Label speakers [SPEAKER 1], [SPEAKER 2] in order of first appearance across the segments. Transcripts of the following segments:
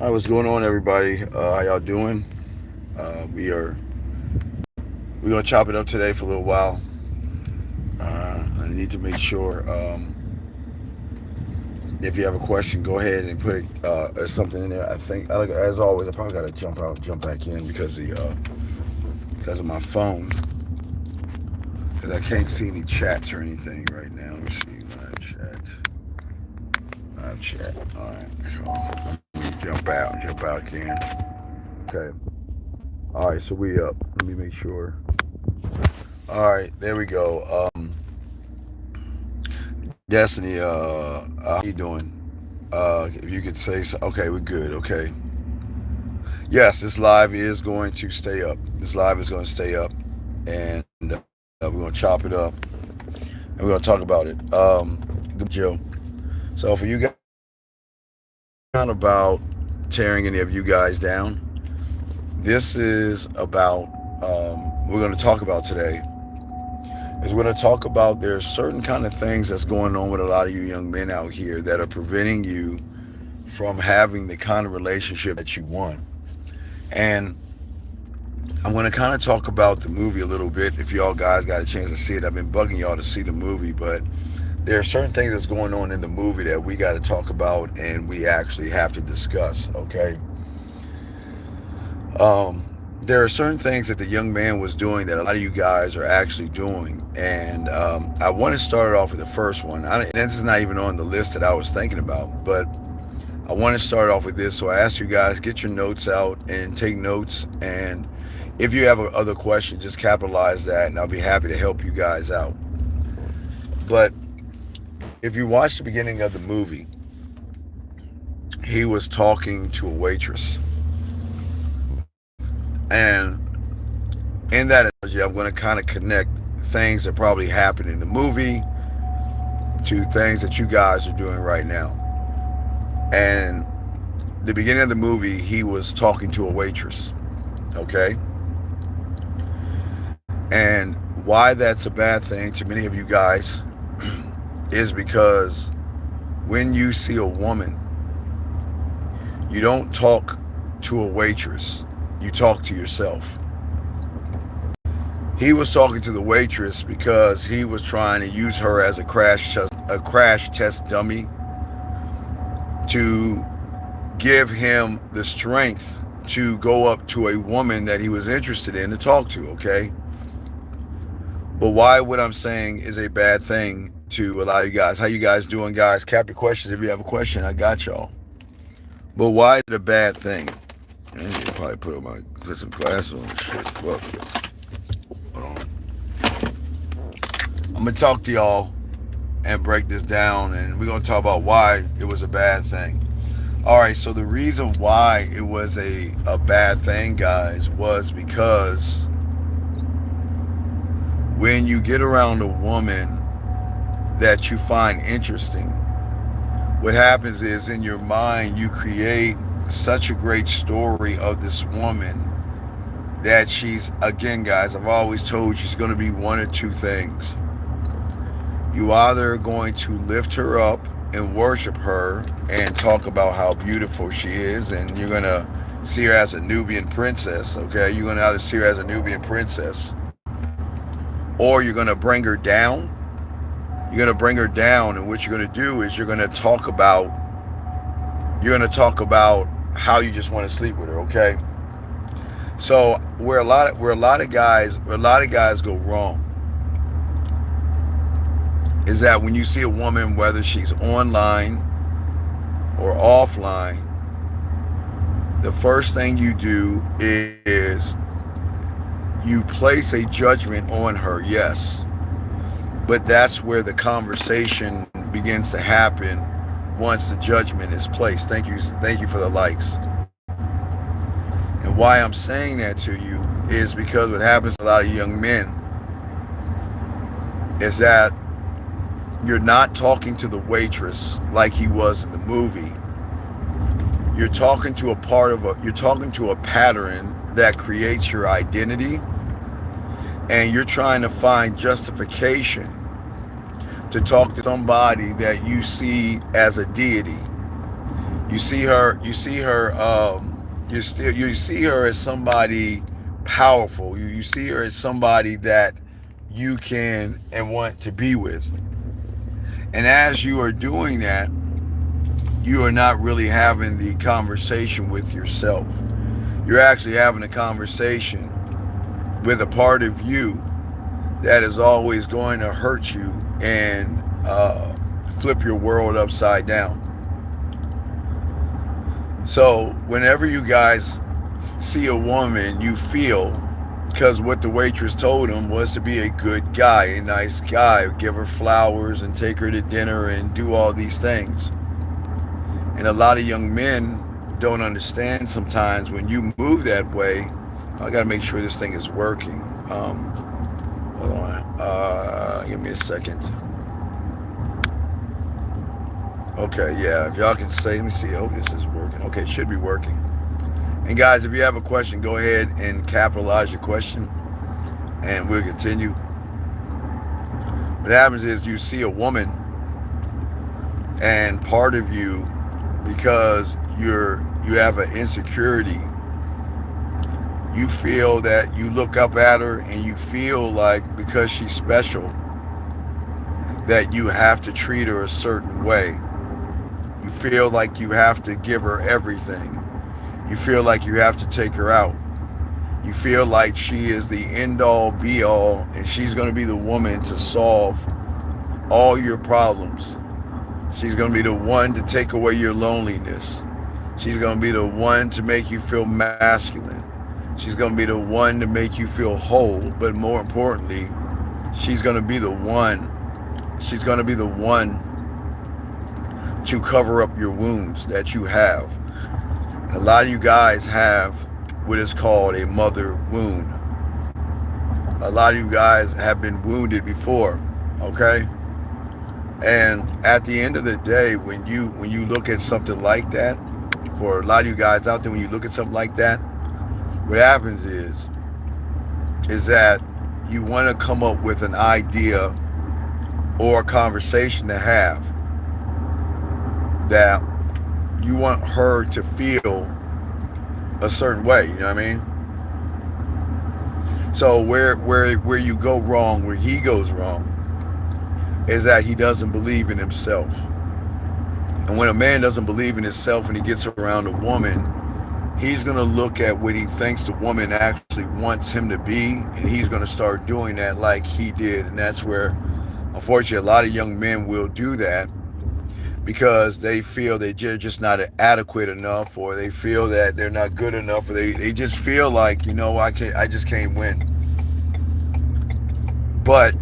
[SPEAKER 1] Hi, what's going on, everybody? How y'all doing? We're gonna chop it up today for a little while. I need to make sure if you have a question, go ahead and put it something in there. I think, as always, I probably gotta jump out, jump back in because of my phone, because I can't see any chats or anything right now. Let me see, live chat. All right, so let me jump out again. Okay. All right, so we up. Let me make sure. All right, there we go. Destiny, how you doing? If you could say so. Okay, we're good. Okay. Yes, this live is going to stay up. This live is going to stay up, and we're going to chop it up, and we're going to talk about it. Good Joe. So for you guys, not about tearing any of you guys down. This is about. We're going to talk about today is we're going to talk about there's certain kind of things that's going on with a lot of you young men out here that are preventing you from having the kind of relationship that you want. And I'm going to kind of talk about the movie a little bit. If y'all guys got a chance to see it, I've been bugging y'all to see the movie, but there are certain things that's going on in the movie that we got to talk about and we actually have to discuss, okay? There are certain things that the young man was doing that a lot of you guys are actually doing. And I want to start it off with the first one. And this is not even on the list that I was thinking about, but I want to start off with this. So I ask you guys, get your notes out and take notes. And if you have other questions, just capitalize that, and I'll be happy to help you guys out. But if you watch the beginning of the movie, he was talking to a waitress. And in that analogy, I'm going to kind of connect things that probably happened in the movie to things that you guys are doing right now. And the beginning of the movie, he was talking to a waitress. Okay? And why that's a bad thing to many of you guys is because when you see a woman, you don't talk to a waitress, you talk to yourself. He was talking to the waitress because he was trying to use her as a crash test dummy to give him the strength to go up to a woman that he was interested in to talk to, okay? But why what I'm saying is a bad thing to a lot of you guys. How you guys doing, guys? Cap your questions if you have a question. I got y'all. But why is it a bad thing? I need to probably put some glasses on. Shit. Well, hold on. I'm gonna talk to y'all and break this down, and we're gonna talk about why it was a bad thing. All right. So the reason why it was a bad thing, guys, was because when you get around a woman that you find interesting, what happens is in your mind you create such a great story of this woman that she's, again, guys, I've always told you she's going to be one or two things. You either going to lift her up and worship her and talk about how beautiful she is, and you're going to see her as a Nubian princess, okay? You're going to either see her as a Nubian princess, or you're going to bring her down. You're going to bring her down, and what you're going to do is you're going to talk about how you just want to sleep with her, okay? So where a lot of guys go wrong is that when you see a woman, whether she's online or offline, the first thing you do is you place a judgment on her, yes. But that's where the conversation begins to happen once the judgment is placed. Thank you for the likes. And why I'm saying that to you is because what happens to a lot of young men is that you're not talking to the waitress like he was in the movie. You're talking to a pattern that creates your identity, and you're trying to find justification to talk to somebody that you see as a deity. You see her as somebody powerful. You see her as somebody that you can and want to be with. And as you are doing that, you are not really having the conversation with yourself. You're actually having a conversation with a part of you that is always going to hurt you and flip your world upside down. So, whenever you guys see a woman, you feel, because what the waitress told him was to be a good guy, a nice guy, give her flowers and take her to dinner and do all these things. And a lot of young men don't understand sometimes when you move that way. I got to make sure this thing is working. Hold on. Give me a second. Okay, yeah. If y'all can say, let me see. I hope this is working. Okay, it should be working. And guys, if you have a question, go ahead and capitalize your question, and we'll continue. What happens is you see a woman, and part of you, because you have an insecurity, you feel that you look up at her and you feel like because she's special that you have to treat her a certain way. You feel like you have to give her everything. You feel like you have to take her out. You feel like she is the end all be all and she's going to be the woman to solve all your problems. She's going to be the one to take away your loneliness. She's going to be the one to make you feel masculine. She's going to be the one to make you feel whole, but more importantly, she's going to be the one. She's going to be the one to cover up your wounds that you have. And a lot of you guys have what is called a mother wound. A lot of you guys have been wounded before, okay? And at the end of the day, when you look at something like that, for a lot of you guys out there, when you look at something like that, what happens is that you want to come up with an idea or a conversation to have that you want her to feel a certain way, you know what I mean? So where you go wrong, where he goes wrong, is that he doesn't believe in himself. And when a man doesn't believe in himself and he gets around a woman, he's going to look at what he thinks the woman actually wants him to be, and he's going to start doing that like he did. And that's where, unfortunately, a lot of young men will do that because they feel they're just not adequate enough, or they feel that they're not good enough, or they just feel like, I just can't win. But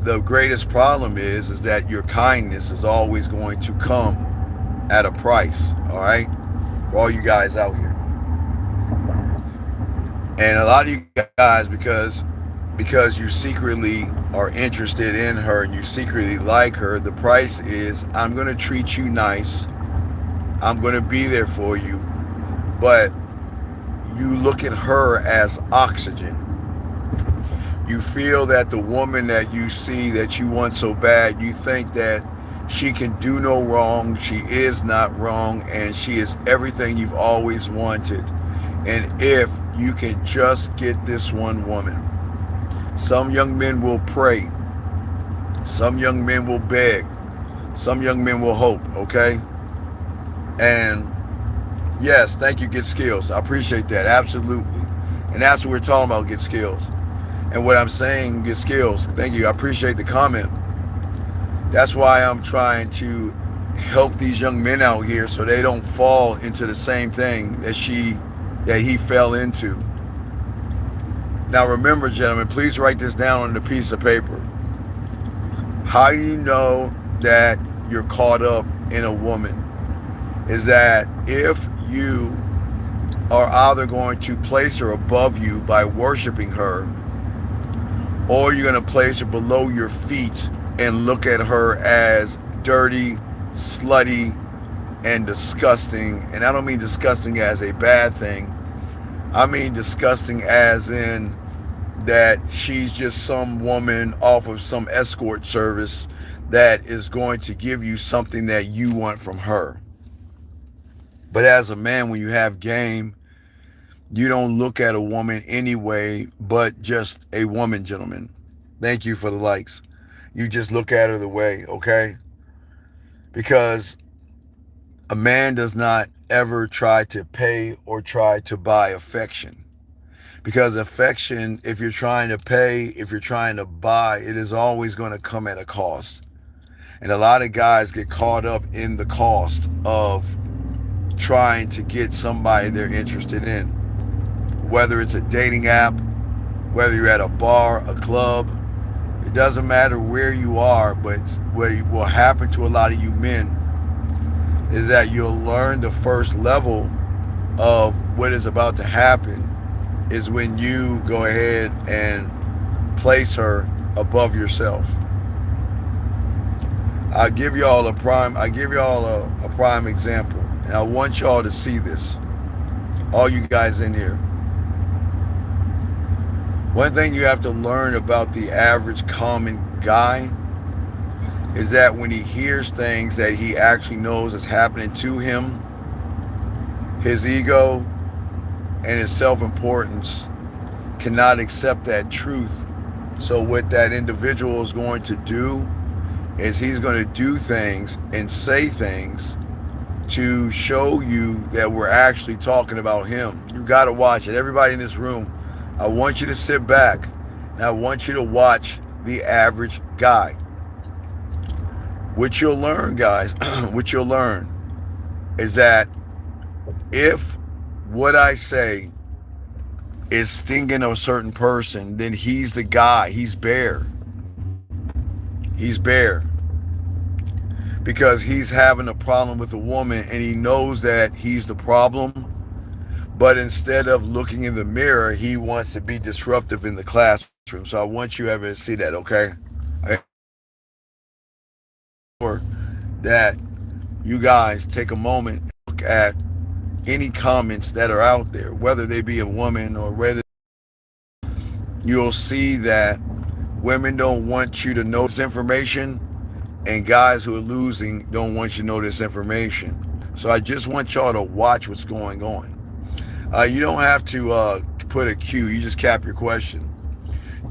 [SPEAKER 1] the greatest problem is that your kindness is always going to come at a price, all right? For all you guys out here. And a lot of you guys, because you secretly are interested in her and you secretly like her, the price is, I'm going to treat you nice. I'm going to be there for you. But you look at her as oxygen. You feel that the woman that you see that you want so bad, you think that she can do no wrong, she is not wrong, and she is everything you've always wanted. And if you can just get this one woman. Some young men will pray. Some young men will beg. Some young men will hope, okay? And yes, thank you, Get Skills. I appreciate that, absolutely. And that's what we're talking about, Get Skills. And what I'm saying, Get Skills, thank you, I appreciate the comment. That's why I'm trying to help these young men out here so they don't fall into the same thing that he fell into. Now remember, gentlemen, please write this down on a piece of paper. How do you know that you're caught up in a woman? Is that if you are either going to place her above you by worshiping her, or you're going to place her below your feet and look at her as dirty, slutty, and disgusting. And I don't mean disgusting as a bad thing. I mean disgusting as in that she's just some woman off of some escort service that is going to give you something that you want from her. But as a man, when you have game, you don't look at a woman anyway, but just a woman, gentlemen. Thank you for the likes. You just look at her the way, okay? Because a man does not ever try to pay or try to buy affection. Because affection, if you're trying to pay, if you're trying to buy, it is always going to come at a cost. And a lot of guys get caught up in the cost of trying to get somebody they're interested in. Whether it's a dating app, whether you're at a bar, a club, it doesn't matter where you are, but what will happen to a lot of you men is that you'll learn the first level of what is about to happen is when you go ahead and place her above yourself. I give y'all a prime example. And I want y'all to see this. All you guys in here. One thing you have to learn about the average common guy is that when he hears things that he actually knows is happening to him, his ego and his self-importance cannot accept that truth. So what that individual is going to do is he's going to do things and say things to show you that we're actually talking about him. You got to watch it. Everybody in this room, I want you to sit back and I want you to watch the average guy. What you'll learn, guys, what you'll learn is that if what I say is stinging a certain person, then he's the guy. He's Bear. He's Bear. Because he's having a problem with a woman and he knows that he's the problem. But instead of looking in the mirror, he wants to be disruptive in the classroom. So I want you ever to see that, okay? That you guys take a moment and look at any comments that are out there, whether they be a woman or whether you'll see that women don't want you to know this information and guys who are losing don't want you to know this information. So I just want y'all to watch what's going on. You don't have to put a Q. You just cap your question.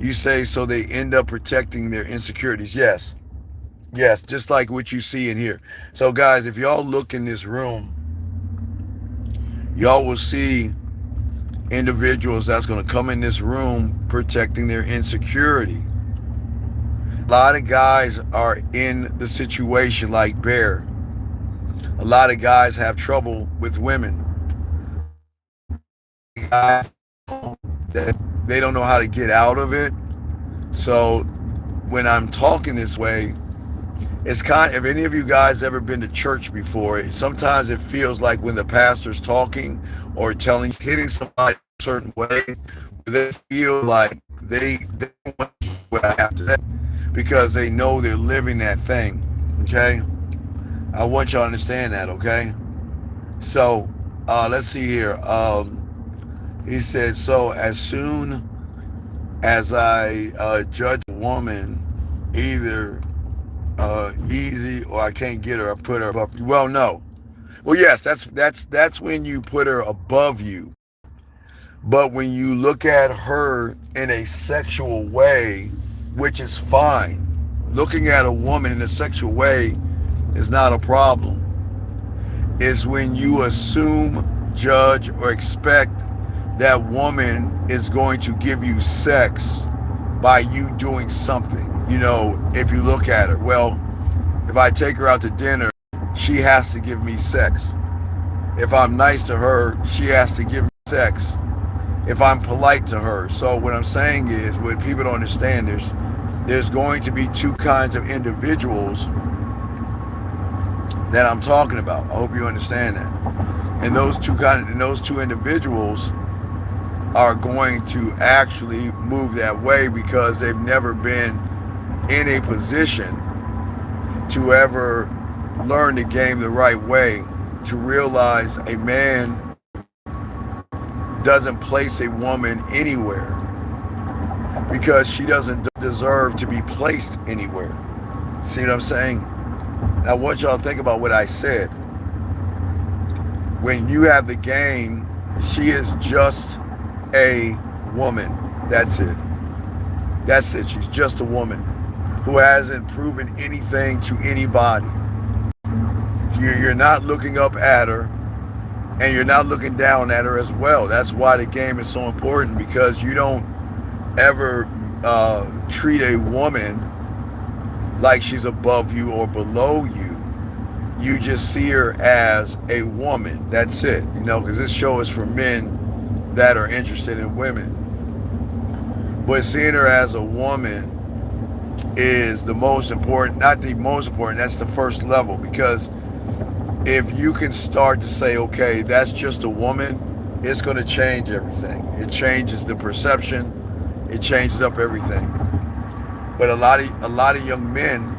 [SPEAKER 1] You say, so they end up protecting their insecurities. Yes. Yes, just like what you see in here. So guys, if y'all look in this room, y'all will see individuals that's going to come in this room protecting their insecurity. A lot of guys are in the situation like Bear. A lot of guys have trouble with women. Guys, they don't know how to get out of it. So when I'm talking this way, it's kind of, if any of you guys ever been to church before, sometimes it feels like when the pastor's talking or hitting somebody a certain way, they feel like they want what I have to say because they know they're living that thing, okay? I want y'all to understand that, okay? So, let's see here. He said, so as soon as I judge a woman, either easy or I can't get her, I put her above. Well, no. Well, yes, that's when you put her above you. But when you look at her in a sexual way, which is fine, looking at a woman in a sexual way is not a problem. It's when you assume, judge, or expect that woman is going to give you sex by you doing something. You know, if you look at her, well, if I take her out to dinner, she has to give me sex. If I'm nice to her, she has to give me sex. If I'm polite to her. So what I'm saying is, what people don't understand, there's going to be two kinds of individuals that I'm talking about. I hope you understand that. And those two individuals are going to actually move that way because they've never been in a position to ever learn the game the right way, to realize a man doesn't place a woman anywhere because she doesn't deserve to be placed anywhere. See what I'm saying? Now I want y'all to think about what I said. When you have the game, she is just a woman. That's it. That's it. She's just a woman who hasn't proven anything to anybody. You're not looking up at her, and you're not looking down at her as well. That's why the game is so important, because you don't ever treat a woman like she's above you or below you. You just see her as a woman. That's it. Because this show is for men that are interested in women. But seeing her as a woman is the most important, not the most important, that's the first level. Because if you can start to say, okay, that's just a woman, it's going to change everything. It changes the perception. It changes up everything. But a lot of young men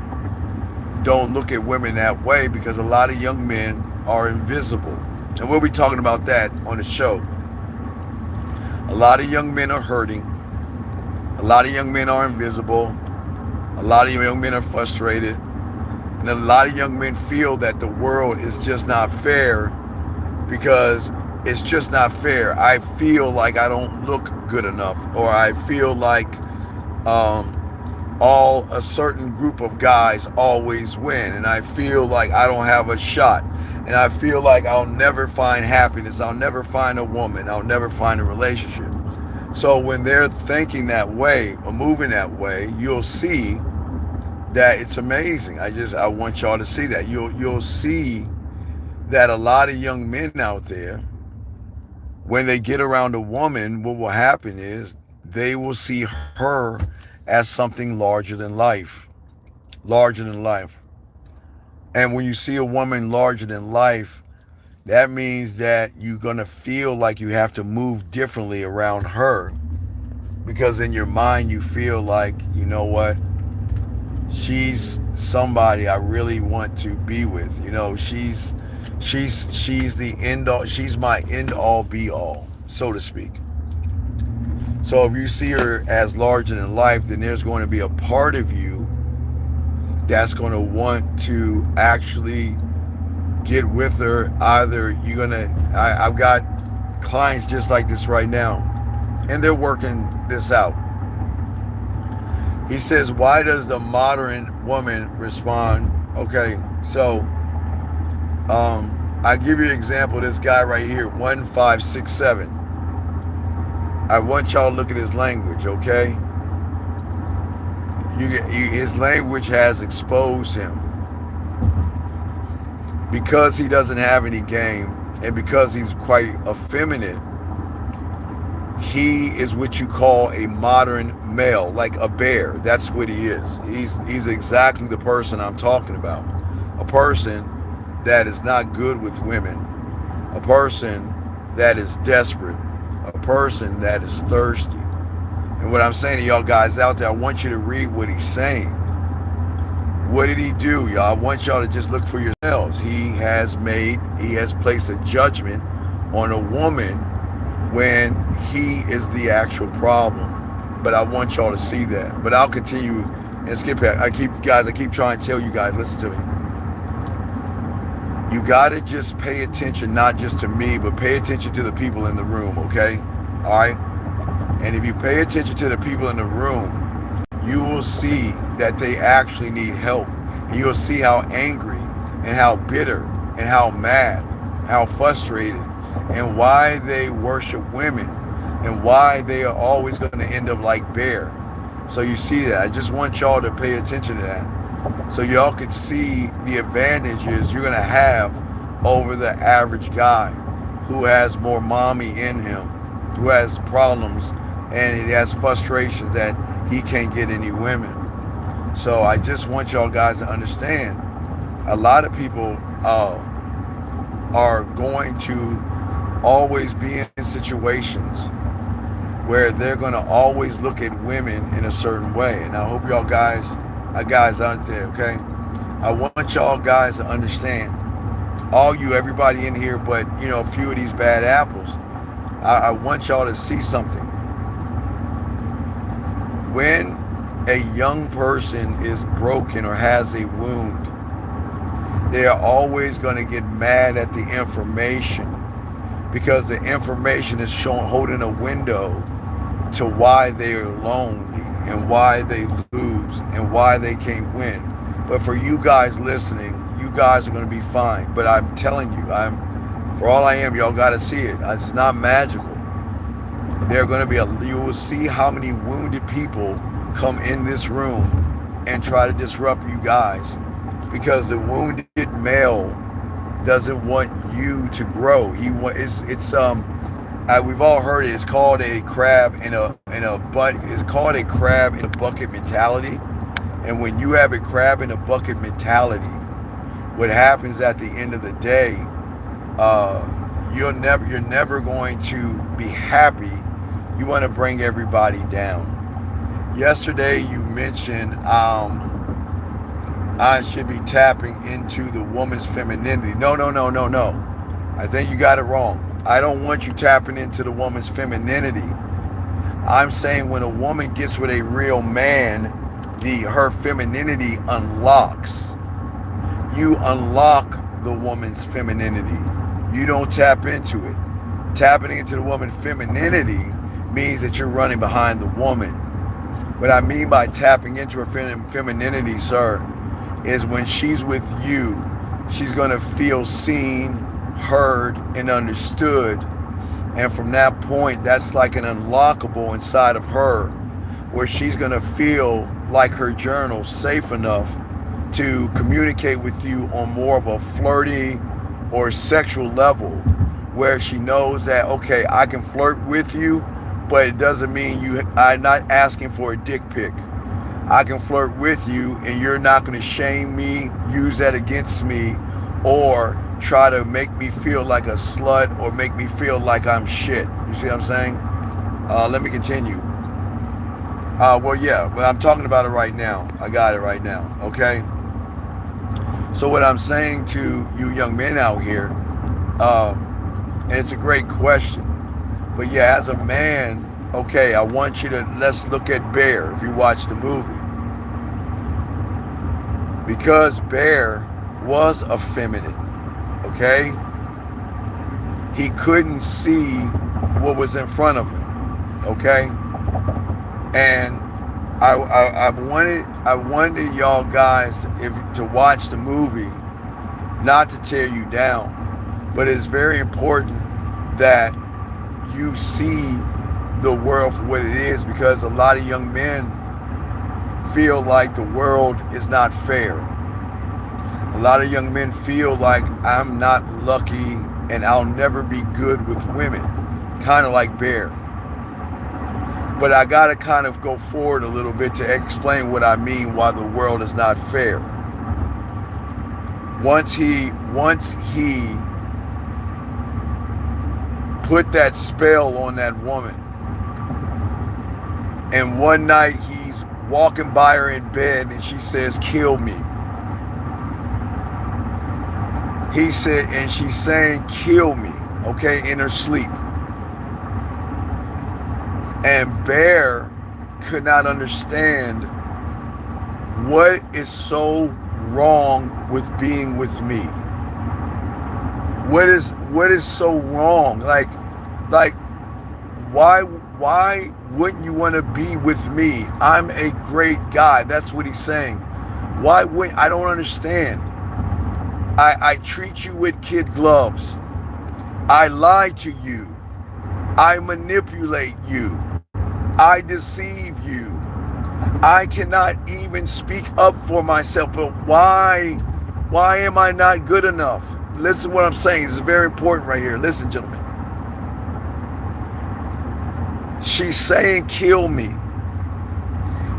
[SPEAKER 1] don't look at women that way, because a lot of young men are invisible. And we'll be talking about that on the show. A lot of young men are hurting. A lot of young men are invisible. A lot of young men are frustrated. And a lot of young men feel that the world is just not fair, because it's just not fair. I feel like I don't look good enough, or I feel like a certain group of guys always win, and I feel like I don't have a shot, and I feel like I'll never find happiness, I'll never find a woman, I'll never find a relationship. So when they're thinking that way or moving that way, you'll see that it's amazing. I want y'all to see that. You'll see that a lot of young men out there, when they get around a woman, what will happen is they will see her as something larger than life. Larger than life. And when you see a woman larger than life, that means that you're going to feel like you have to move differently around her, because in your mind you feel like, you know what, she's somebody I really want to be with. She's the end all, she's my end all be all, so to speak. So if you see her as larger than life, then there's going to be a part of you that's going to want to actually get with her. Either I've got clients just like this right now, and they're working this out. He says, why does the modern woman respond? Okay, so I give you an example. This guy right here, 1567. I want y'all to look at his language, okay? His language has exposed him, because he doesn't have any game, and because he's quite effeminate. He is what you call a modern male, like a bear. That's what he is. He's exactly the person I'm talking about. A person that is not good with women. A person that is desperate. A person that is thirsty. And what I'm saying to y'all guys out there, I want you to read what he's saying. What did he do, y'all? I want y'all to just look for yourselves. He has placed a judgment on a woman when he is the actual problem. But I want y'all to see that. But I'll continue and skip back. I keep trying to tell you guys, listen to me. You got to just pay attention, not just to me, but pay attention to the people in the room, okay? All right? And if you pay attention to the people in the room, you will see that they actually need help. And you'll see how angry and how bitter and how mad, how frustrated, and why they worship women, and why they are always going to end up like bear. So you see that. I just want y'all to pay attention to that, so y'all can see the advantages you're going to have over the average guy who has more mommy in him, who has problems and he has frustrations that he can't get any women. So I just want y'all guys to understand, a lot of people are going to always be in situations where they're going to always look at women in a certain way. And I hope y'all guys out there, okay? I want y'all guys to understand, everybody in here, but a few of these bad apples, I want y'all to see something. When a young person is broken or has a wound, they are always going to get mad at the information because the information is showing, holding a window to why they're lonely and why they lose and why they can't win. But for you guys listening, you guys are going to be fine. But I'm telling you, for all I am, y'all got to see it. It's not magical. There are going to be you will see how many wounded people come in this room and try to disrupt you guys, because the wounded male doesn't want you to grow. We've all heard it. It's called a crab It's called a crab in a bucket mentality. And when you have a crab in a bucket mentality, what happens at the end of the day, you're never going to be happy. You want to bring everybody down. Yesterday you mentioned I should be tapping into the woman's femininity. No. I think you got it wrong. I don't want you tapping into the woman's femininity. I'm saying when a woman gets with a real man, her femininity unlocks. You unlock the woman's femininity. You don't tap into it. Tapping into the woman's femininity means that you're running behind the woman. What I mean by tapping into her femininity, sir, is when she's with you, she's going to feel seen, heard, and understood. And from that point, that's like an unlockable inside of her, where she's going to feel like her journal safe enough to communicate with you on more of a flirty or sexual level, where she knows that, okay, I can flirt with you, but it doesn't mean I'm not asking for a dick pic. I can flirt with you and you're not going to shame me, use that against me, or try to make me feel like a slut or make me feel like I'm shit. You see what I'm saying? Let me continue. Well, yeah, but I'm talking about it right now. I got it right now, okay? So what I'm saying to you young men out here, and it's a great question, but yeah, as a man, okay, I want you to, let's look at Bear, if you watch the movie. Because Bear was effeminate, okay? He couldn't see what was in front of him, okay? And I wanted y'all guys to watch the movie, not to tear you down, but it's very important that you see the world for what it is, because a lot of young men feel like the world is not fair. A lot of young men feel like I'm not lucky and I'll never be good with women, kind of like Bear. But I got to kind of go forward a little bit to explain what I mean why the world is not fair. Once he put that spell on that woman, and one night he's walking by her in bed and she says, "Kill me." He said, and she's saying, "Kill me," okay, in her sleep. And Bear could not understand what is so wrong with being with me. What is so wrong? Like why wouldn't you want to be with me? I'm a great guy. That's what he's saying. Why wouldn't I don't understand. I treat you with kid gloves. I lie to you. I manipulate you. I deceive you. I cannot even speak up for myself. But why am I not good enough? Listen to what I'm saying. This is very important right here. Listen, gentlemen. She's saying, "Kill me."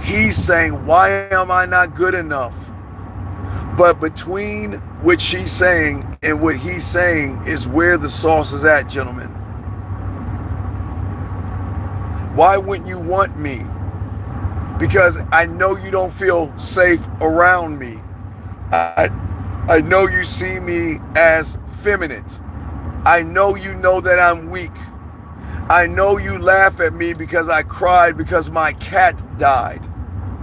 [SPEAKER 1] He's saying, "Why am I not good enough?" But between what she's saying and what he's saying is where the sauce is at, gentlemen. Why wouldn't you want me? Because I know you don't feel safe around me. I know you see me as feminine. I know you know that I'm weak. I know you laugh at me because I cried because my cat died.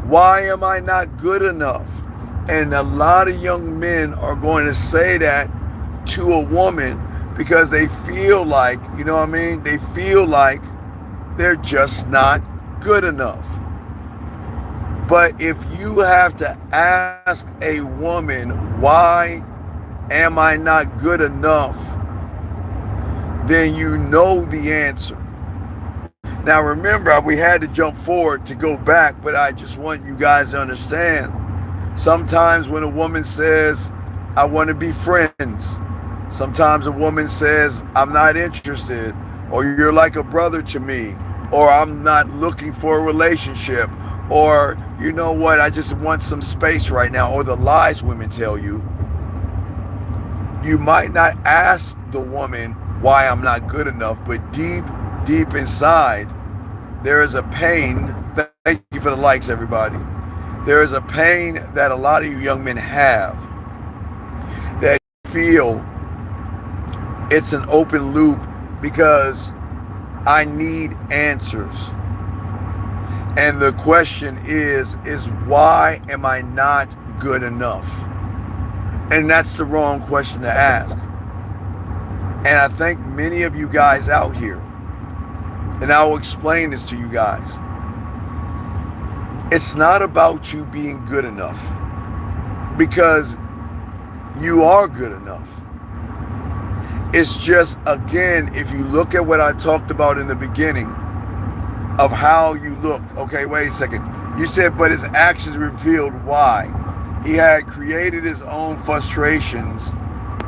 [SPEAKER 1] Why am I not good enough? And a lot of young men are going to say that to a woman because they feel like, you know what I mean? They feel like they're just not good enough. But if you have to ask a woman, why am I not good enough? Then you know the answer. Now remember, we had to jump forward to go back, but I just want you guys to understand. Sometimes when a woman says, I want to be friends, sometimes a woman says, I'm not interested, or you're like a brother to me, or I'm not looking for a relationship, or you know what, I just want some space right now, or the lies women tell you. You might not ask the woman why I'm not good enough, but deep inside, there is a pain. Thank you for the likes, everybody. There is a pain that a lot of you young men have, that you feel it's an open loop because I need answers. And the question is why am I not good enough? And that's the wrong question to ask. And I think many of you guys out here, and I will explain this to you guys, it's not about you being good enough, because you are good enough. It's just, again, if you look at what I talked about in the beginning of how you looked. Okay, wait a second. You said, but his actions revealed why. He had created his own frustrations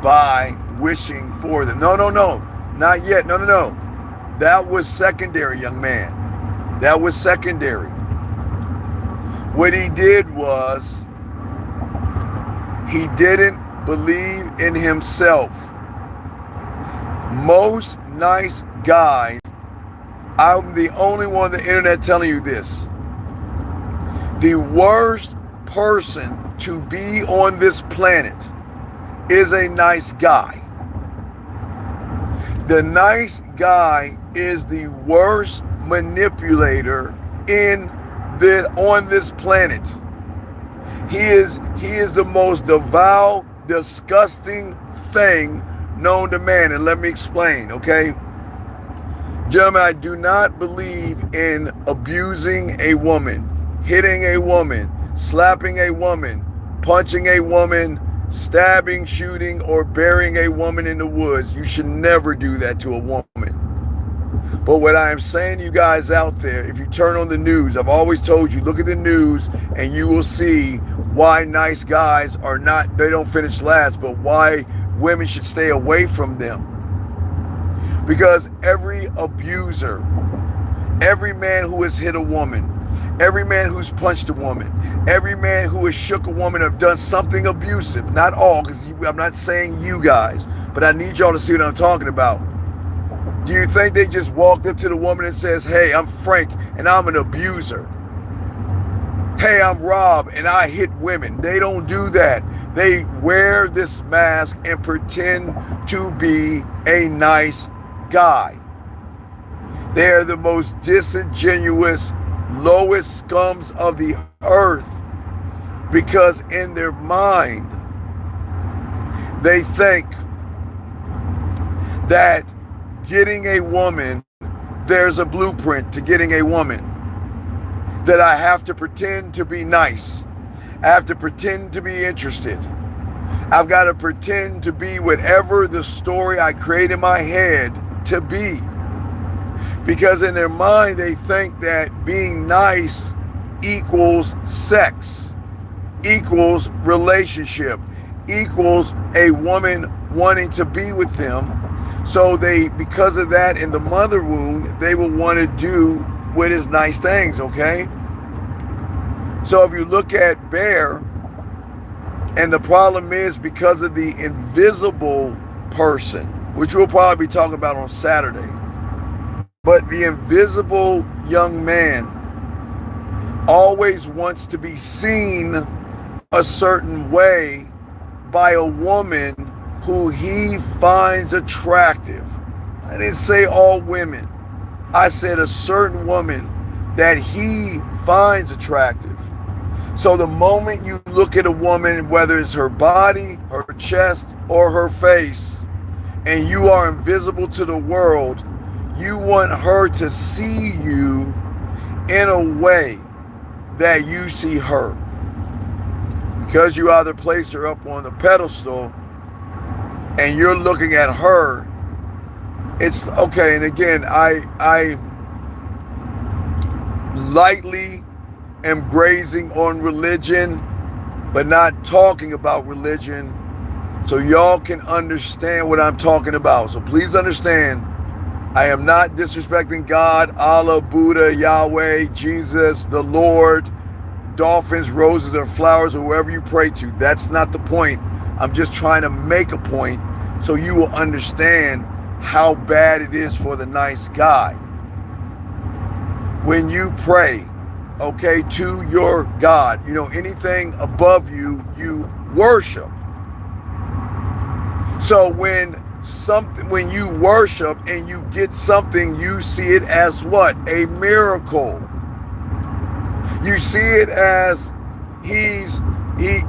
[SPEAKER 1] by wishing for them. No, not yet. No. That was secondary, young man. That was secondary. What he did was, he didn't believe in himself. Most nice guys, I'm the only one on the internet telling you this. The worst person to be on this planet is a nice guy. The nice guy is the worst manipulator on this planet. He is the most devout, disgusting thing known to man. And let me explain, okay? Gentlemen, I do not believe in abusing a woman, hitting a woman, slapping a woman, punching a woman, stabbing, shooting, or burying a woman in the woods. You should never do that to a woman. But what I am saying to you guys out there, if you turn on the news, I've always told you, look at the news and you will see why nice guys are not, they don't finish last, but why women should stay away from them. Because every abuser, every man who has hit a woman, every man who's punched a woman, every man who has shook a woman have done something abusive. Not all, because I'm not saying you guys, but I need y'all to see what I'm talking about. Do you think they just walked up to the woman and says, hey, I'm Frank and I'm an abuser? Hey, I'm Rob and I hit women. They don't do that. They wear this mask and pretend to be a nice guy. They're the most disingenuous, lowest scums of the earth, because in their mind, they think that getting a woman, there's a blueprint to getting a woman, that I have to pretend to be nice. I have to pretend to be interested. I've got to pretend to be whatever the story I create in my head to be. Because in their mind, they think that being nice equals sex, equals relationship, equals a woman wanting to be with them. So they, because of that in the mother wound, they will want to do what is nice things, okay? So if you look at Bear, and the problem is because of the invisible person, which we'll probably be talking about on Saturday, but the invisible young man always wants to be seen a certain way by a woman who he finds attractive. I didn't say all women. I said a certain woman that he finds attractive. So the moment you look at a woman, whether it's her body, her chest, or her face, and you are invisible to the world, you want her to see you in a way that you see her. Because you either place her up on the pedestal and you're looking at her, it's okay. And again, I lightly am grazing on religion, but not talking about religion, so y'all can understand what I'm talking about. So please understand, I am not disrespecting God, Allah, Buddha, Yahweh, Jesus, the Lord, dolphins, roses, and flowers, or whoever you pray to. That's not the point. I'm just trying to make a point so you will understand how bad it is for the nice guy. When you pray, okay, to your God, anything above you, you worship. So when you worship and you get something, you see it as what? A miracle. You see it as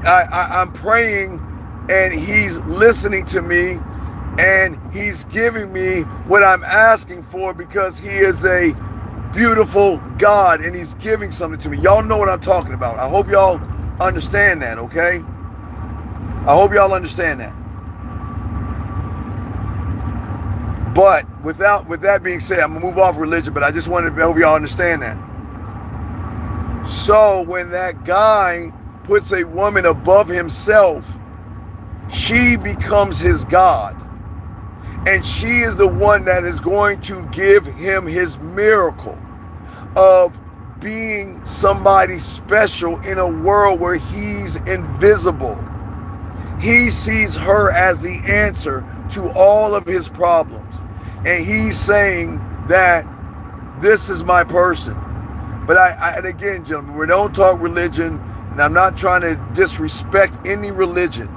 [SPEAKER 1] I'm praying and he's listening to me and he's giving me what I'm asking for because he is a beautiful God and he's giving something to me. Y'all know what I'm talking about. I hope y'all understand that, okay? I hope y'all understand that. But with that being said, I'm going to move off religion, but I just wanted to help y'all understand that. So when that guy puts a woman above himself, she becomes his God. And she is the one that is going to give him his miracle of being somebody special in a world where he's invisible. He sees her as the answer to all of his problems. And he's saying that this is my person. But and again, gentlemen, we don't talk religion, and I'm not trying to disrespect any religion.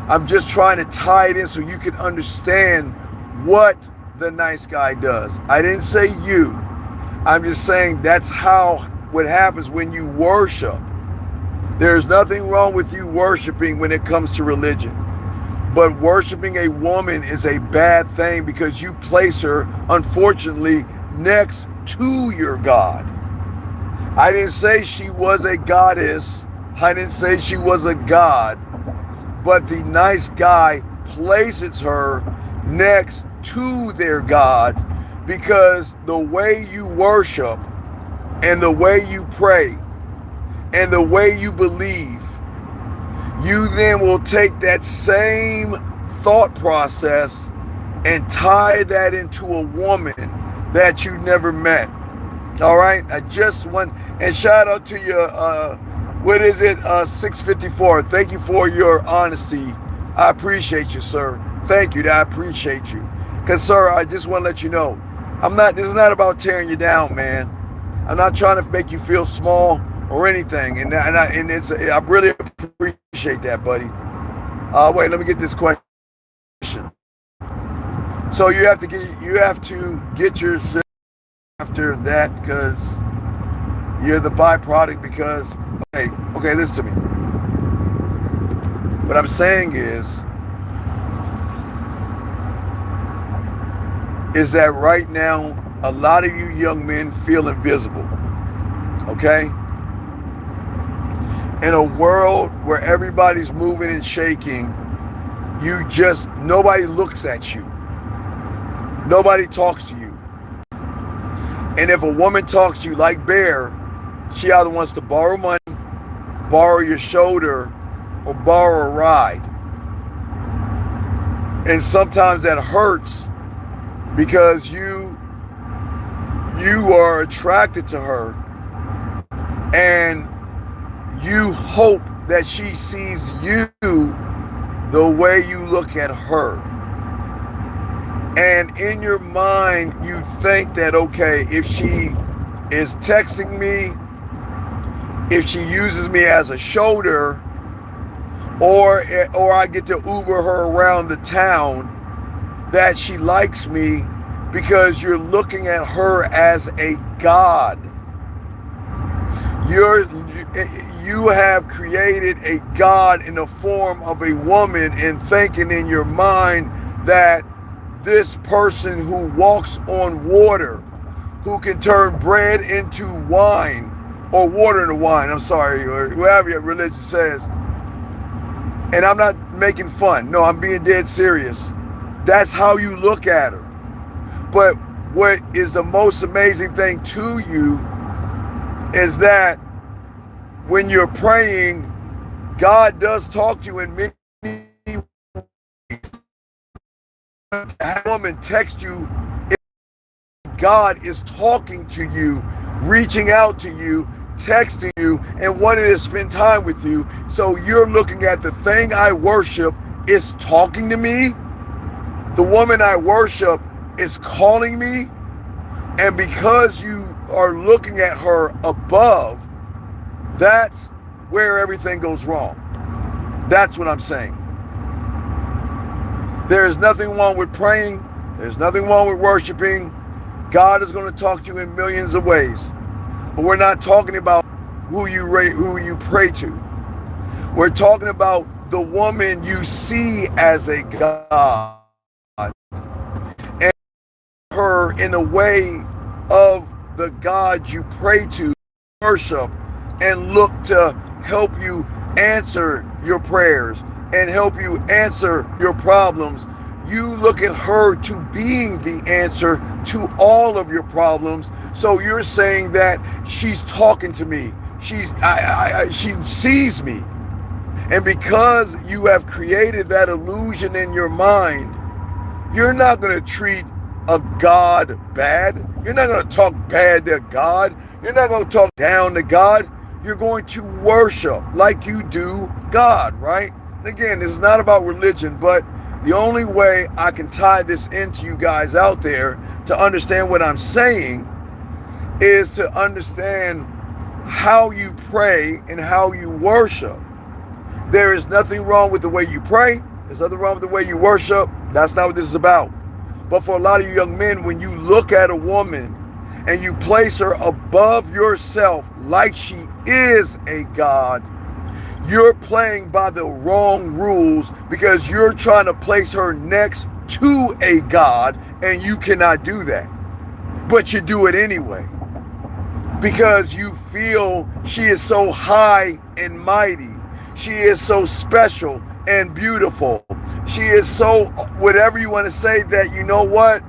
[SPEAKER 1] I'm just trying to tie it in so you can understand what the nice guy does. I didn't say you. I'm just saying that's what happens when you worship. There's nothing wrong with you worshiping when it comes to religion. But worshiping a woman is a bad thing because you place her, unfortunately, next to your God. I didn't say she was a goddess. I didn't say she was a god. But the nice guy places her next to their God because the way you worship and the way you pray and the way you believe, you then will take that same thought process and tie that into a woman that you never met. All right, I just want, and shout out to you, 654. Thank you for your honesty. I appreciate you, sir. Thank you, I appreciate you. Because, sir, I just want to let you know, this is not about tearing you down, man. I'm not trying to make you feel small or anything. And I really appreciate that, buddy. Wait, let me get this question. So you have to get yourself after that because you're the byproduct because okay, listen to me. What I'm saying is that right now a lot of you young men feel invisible. Okay? In a world where everybody's moving and shaking, nobody looks at you. Nobody talks to you. And if a woman talks to you like Bear, she either wants to borrow money, borrow your shoulder, or borrow a ride. And sometimes that hurts because you are attracted to her and you hope that she sees you the way you look at her. And in your mind, you think that, okay, if she is texting me, if she uses me as a shoulder, or I get to Uber her around the town, that she likes me because you're looking at her as a god. You have created a god in the form of a woman and thinking in your mind that this person who walks on water, who can turn bread into wine, or water into wine, I'm sorry, or whatever your religion says. And I'm not making fun. No, I'm being dead serious. That's how you look at her. But what is the most amazing thing to you is that when you're praying, God does talk to you in many ways. That woman text you, God is talking to you, reaching out to you, texting you, and wanting to spend time with you. So you're looking at the thing I worship is talking to me. The woman I worship is calling me. And because you are looking at her above, that's where everything goes wrong. That's what I'm saying. There is nothing wrong with praying. There's nothing wrong with worshiping. God is going to talk to you in millions of ways. But we're not talking about who you pray to. We're talking about the woman you see as a God, and her in a way of the God you pray to, worship, and look to help you answer your prayers and help you answer your problems. You look at her to being the answer to all of your problems. So you're saying that she's talking to me. She sees me. And because you have created that illusion in your mind, you're not going to treat a God bad. You're not going to talk bad to God. You're not going to talk down to God. You're going to worship like you do God, right? And again, this is not about religion, but the only way I can tie this into you guys out there to understand what I'm saying is to understand how you pray and how you worship. There is nothing wrong with the way you pray. There's nothing wrong with the way you worship. That's not what this is about. But for a lot of you young men, when you look at a woman and you place her above yourself like she is a God, you're playing by the wrong rules because you're trying to place her next to a God, and you cannot do that. But you do it anyway because you feel she is so high and mighty. She is so special and beautiful. She is so whatever you want to say, that you know what?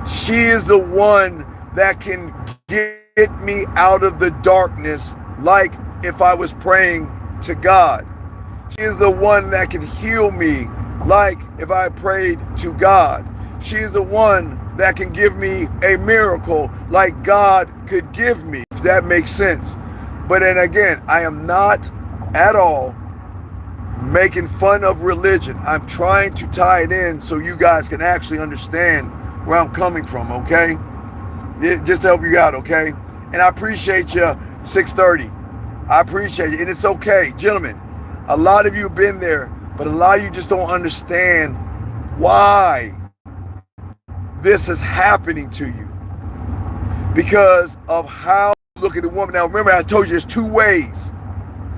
[SPEAKER 1] She is the one that can get me out of the darkness, like if I was praying to God. She is the one that can heal me, like if I prayed to God. She is the one that can give me a miracle like God could give me, if that makes sense. But then again, I am not at all making fun of religion. I'm trying to tie it in so you guys can actually understand where I'm coming from, okay? Just to help you out, okay? And I appreciate you, 630. I appreciate it. And it's okay. Gentlemen, a lot of you have been there, but a lot of you just don't understand why this is happening to you. Because of how you look at the woman. Now, remember, I told you there's two ways.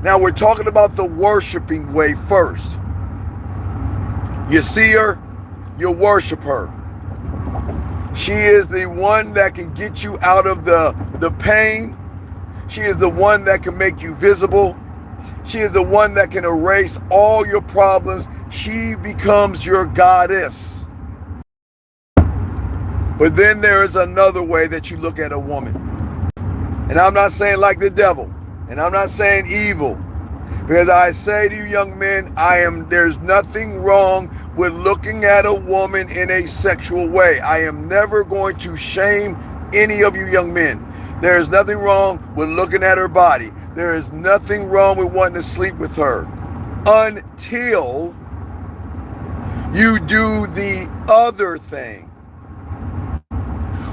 [SPEAKER 1] Now, we're talking about the worshiping way first. You see her, you worship her. She is the one that can get you out of the pain. She is the one that can make you visible. She is the one that can erase all your problems. She becomes your goddess. But then there is another way that you look at a woman. And I'm not saying like the devil. And I'm not saying evil. Because I say to you young men, there's nothing wrong with looking at a woman in a sexual way. I am never going to shame any of you young men. There is nothing wrong with looking at her body. There is nothing wrong with wanting to sleep with her until you do the other thing,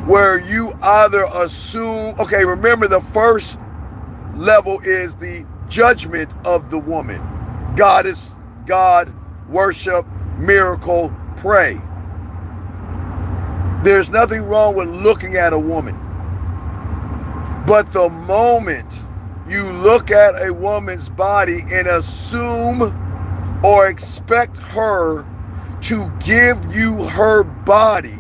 [SPEAKER 1] where you either assume, okay, remember the first level is the judgment of the woman. Goddess, God, worship, miracle, pray. There's nothing wrong with looking at a woman. But the moment you look at a woman's body and assume or expect her to give you her body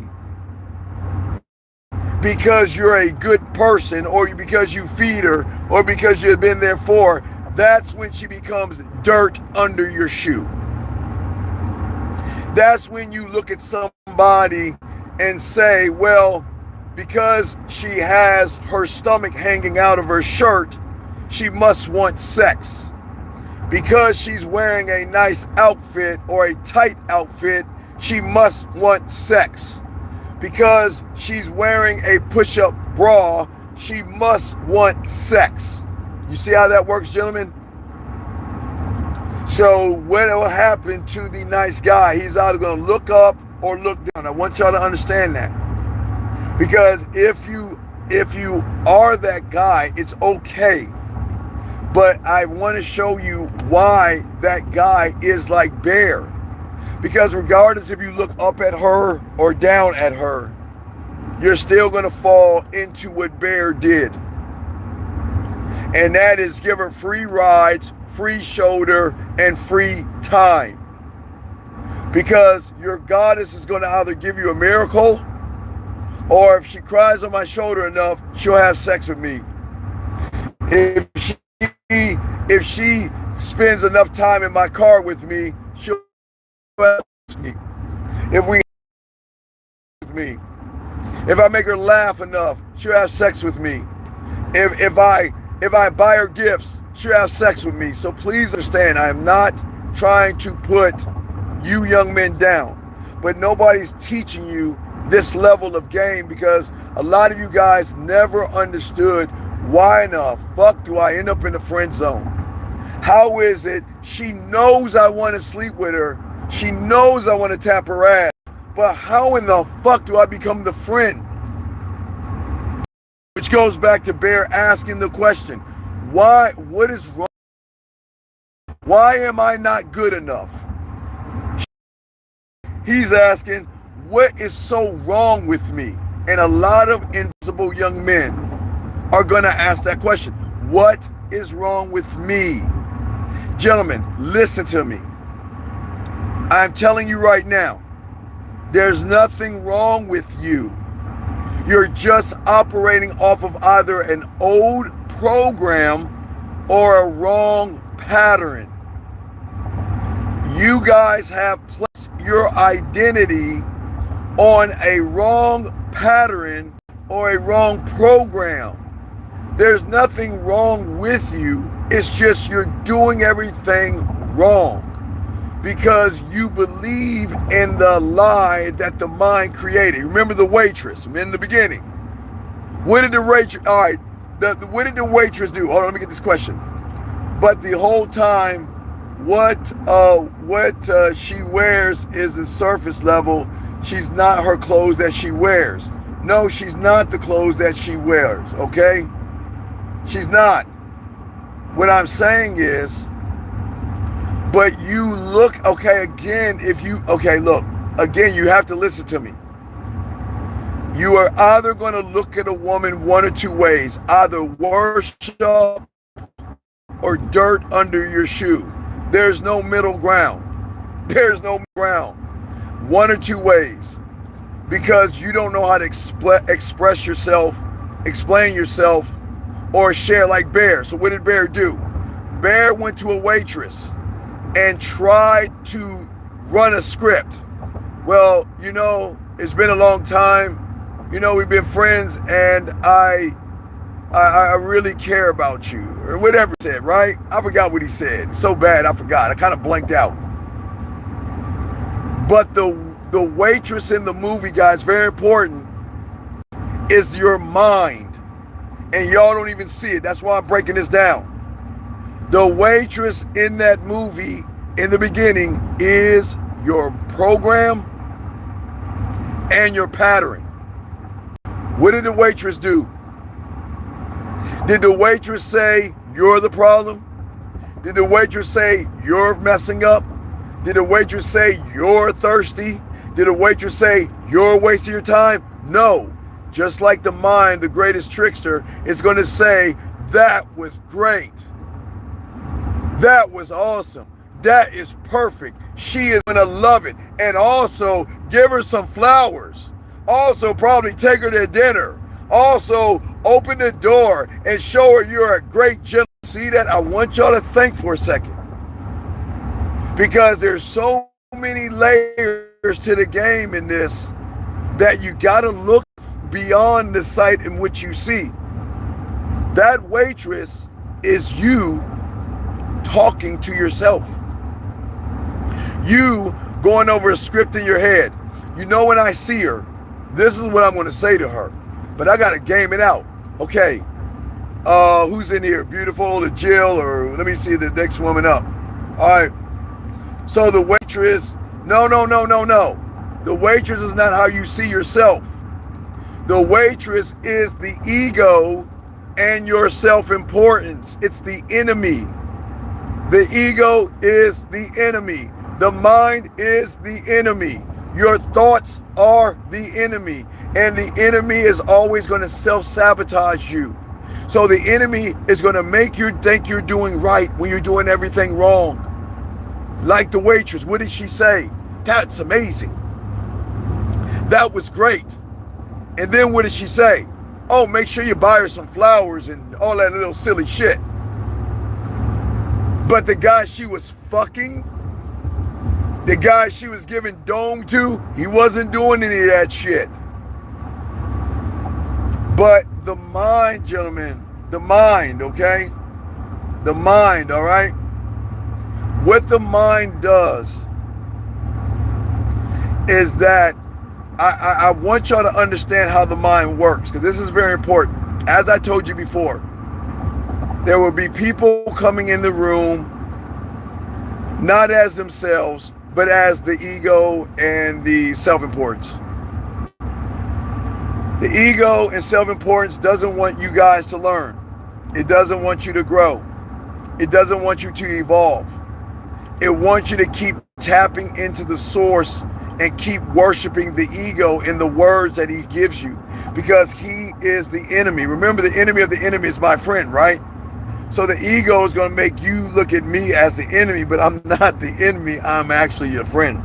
[SPEAKER 1] because you're a good person, or because you feed her, or because you've been there for her, that's when she becomes dirt under your shoe. That's when you look at somebody and say, well, because she has her stomach hanging out of her shirt, she must want sex. Because she's wearing a nice outfit or a tight outfit, she must want sex. Because she's wearing a push-up bra, she must want sex. You see how that works, gentlemen? So what will happen to the nice guy? He's either going to look up or look down. I want y'all to understand that. Because if you are that guy, it's okay. But I want to show you why that guy is like Bear. Because regardless if you look up at her or down at her, you're still going to fall into what Bear did. And that is give her free rides, free shoulder, and free time. Because your goddess is going to either give you a miracle, or if she cries on my shoulder enough, she'll have sex with me. If she spends enough time in my car with me, she'll have sex with me. If I make her laugh enough, she'll have sex with me. If I buy her gifts, she'll have sex with me. So please understand, I am not trying to put you young men down, but nobody's teaching you this level of game, because a lot of you guys never understood why in the fuck do I end up in the friend zone? How is it she knows I want to sleep with her, she knows I want to tap her ass, but how in the fuck do I become the friend? Which goes back to Bear asking the question, why? What is wrong? Why am I not good enough? He's asking, what is so wrong with me? And a lot of invisible young men are going to ask that question. What is wrong with me? Gentlemen, listen to me. I'm telling you right now, there's nothing wrong with you. You're just operating off of either an old program or a wrong pattern. You guys have placed your identity on a wrong pattern or a wrong program. There's nothing wrong with you. It's just you're doing everything wrong because you believe in the lie that the mind created. Remember the waitress in the beginning. What did the waitress? All right. What did the waitress do? Hold on, let me get this question. But the whole time, what she wears is the surface level. She's not her clothes that she wears. No, she's not the clothes that she wears, okay? She's not. What I'm saying is, but you look, okay, again, look, again, you have to listen to me. You are either going to look at a woman one or two ways, either worship or dirt under your shoe. There's no middle ground. There's no ground. One or two ways. Because you don't know how to express yourself, explain yourself, or share like Bear. So what did Bear do? Bear went to a waitress and tried to run a script. Well, it's been a long time. We've been friends, and I really care about you, or whatever he said, right? I forgot what he said. So bad, I forgot. I kind of blanked out. But the waitress in the movie, guys, very important, is your mind. And y'all don't even see it. That's why I'm breaking this down. The waitress in that movie in the beginning is your program and your pattern. What did the waitress do? Did the waitress say, you're the problem? Did the waitress say, you're messing up? Did the waitress say, you're thirsty? Did the waitress say, you're wasting your time? No. Just like the mind, the greatest trickster, is going to say, that was great. That was awesome. That is perfect. She is going to love it. And also give her some flowers. Also probably take her to dinner. Also open the door and show her you're a great gentleman. See that? I want y'all to think for a second. Because there's so many layers to the game in this that you got to look beyond the sight in which you see. That waitress is you talking to yourself. You going over a script in your head. You know, when I see her, this is what I'm going to say to her. But I got to game it out. Okay, who's in here? Beautiful or Jill, or let me see the next woman up. All right. So the waitress, no. The waitress is not how you see yourself. The waitress is the ego and your self-importance. It's the enemy. The ego is the enemy. The mind is the enemy. Your thoughts are the enemy. And the enemy is always going to self-sabotage you. So the enemy is going to make you think you're doing right when you're doing everything wrong. Like the waitress, what did she say? That's amazing. That was great. And then what did she say? Oh, make sure you buy her some flowers and all that little silly shit. But the guy she was fucking, the guy she was giving dome to, he wasn't doing any of that shit. But the mind, gentlemen, the mind, okay? The mind, all right? What the mind does is that I want y'all to understand how the mind works, because this is very important. As I told you before, there will be people coming in the room, not as themselves, but as the ego and the self-importance. The ego and self-importance doesn't want you guys to learn. It doesn't want you to grow. It doesn't want you to evolve. It wants you to keep tapping into the source and keep worshiping the ego in the words that he gives you, because he is the enemy. Remember, the enemy of the enemy is my friend, right? So the ego is going to make you look at me as the enemy, but I'm not the enemy. I'm actually your friend.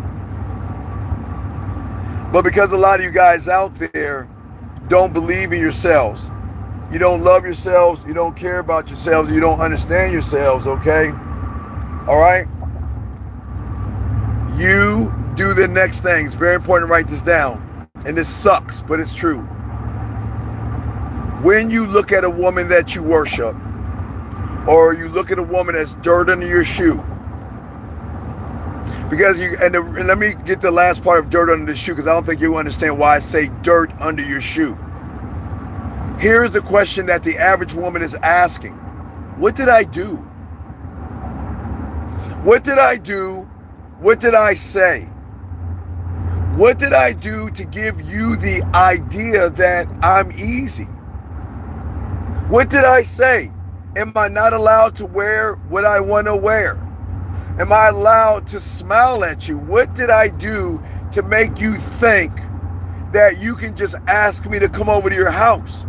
[SPEAKER 1] But because a lot of you guys out there don't believe in yourselves, you don't love yourselves, you don't care about yourselves, you don't understand yourselves, okay? All right? You do the next thing. It's very important to write this down. And this sucks, but it's true. When you look at a woman that you worship, or you look at a woman that's dirt under your shoe, because and let me get the last part of dirt under the shoe, because I don't think you understand why I say dirt under your shoe. Here's the question that the average woman is asking. What did I do? What did I do? What did I say? What did I do to give you the idea that I'm easy? What did I say? Am I not allowed to wear what I want to wear? Am I allowed to smile at you? What did I do to make you think that you can just ask me to come over to your house?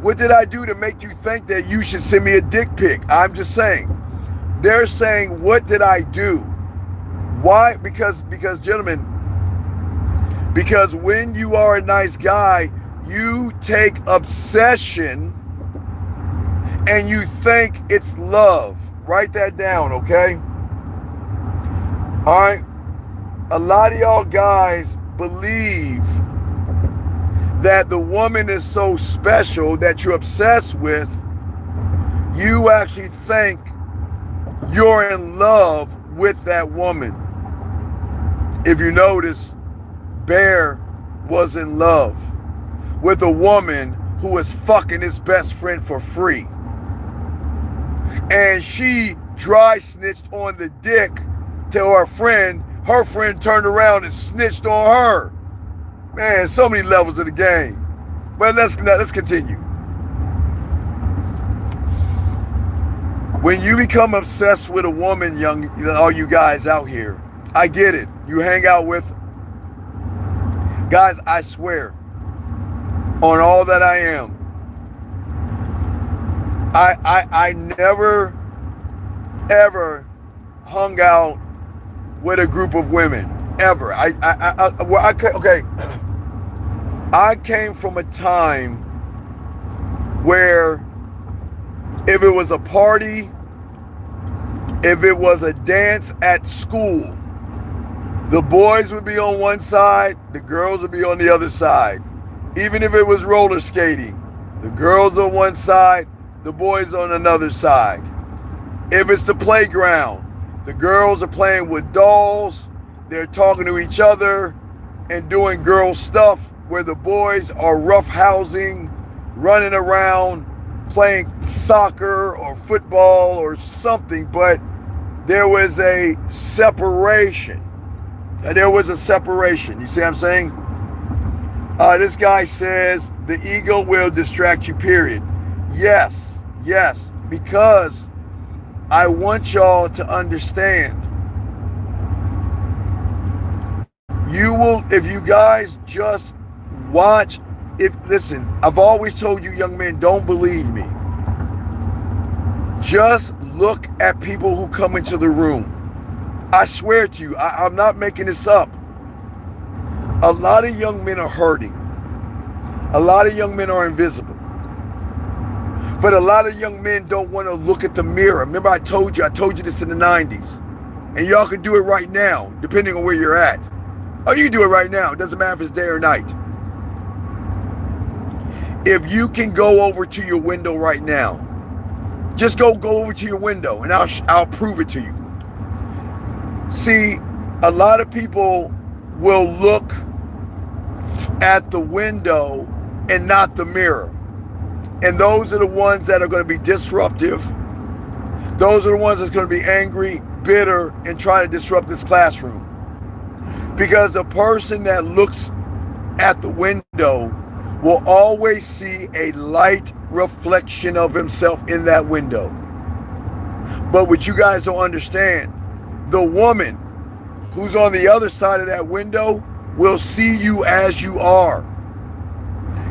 [SPEAKER 1] What did I do to make you think that you should send me a dick pic? I'm just saying. They're saying, what did I do? Why? Because gentlemen, because when you are a nice guy, you take obsession and you think it's love. Write that down, okay? All right? A lot of y'all guys believe that the woman is so special that you're obsessed with. You actually think you're in love with that woman. If you notice, Bear was in love with a woman who was fucking his best friend for free. And she dry snitched on the dick to her friend. Her friend turned around and snitched on her. Man, so many levels of the game. But let's continue. When you become obsessed with a woman, all you guys out here, I get it. You hang out with guys, I swear on all that I am, I never ever hung out with a group of women ever. Okay. I came from a time where if it was a party, if it was a dance at school, the boys would be on one side, the girls would be on the other side. Even if it was roller skating, the girls on one side, the boys on another side. If it's the playground, the girls are playing with dolls, they're talking to each other and doing girl stuff, where the boys are roughhousing, running around, playing soccer or football or something, but there was a separation. There was a separation. You see what I'm saying? This guy says the ego will distract you, period. Yes, because I want y'all to understand. You will, if you guys just watch, listen, I've always told you young men, don't believe me. Just look at people who come into the room. I swear to you, I'm not making this up. A lot of young men are hurting. A lot of young men are invisible. But a lot of young men don't want to look at the mirror. Remember I told you this in the 90s. And y'all can do it right now, depending on where you're at. Oh, you can do it right now. It doesn't matter if it's day or night. If you can go over to your window right now, just go over to your window and I'll prove it to you. See, a lot of people will look at the window and not the mirror. And those are the ones that are going to be disruptive. Those are the ones that's going to be angry, bitter, and try to disrupt this classroom. Because the person that looks at the window will always see a light reflection of himself in that window. But what you guys don't understand, the woman who's on the other side of that window will see you as you are.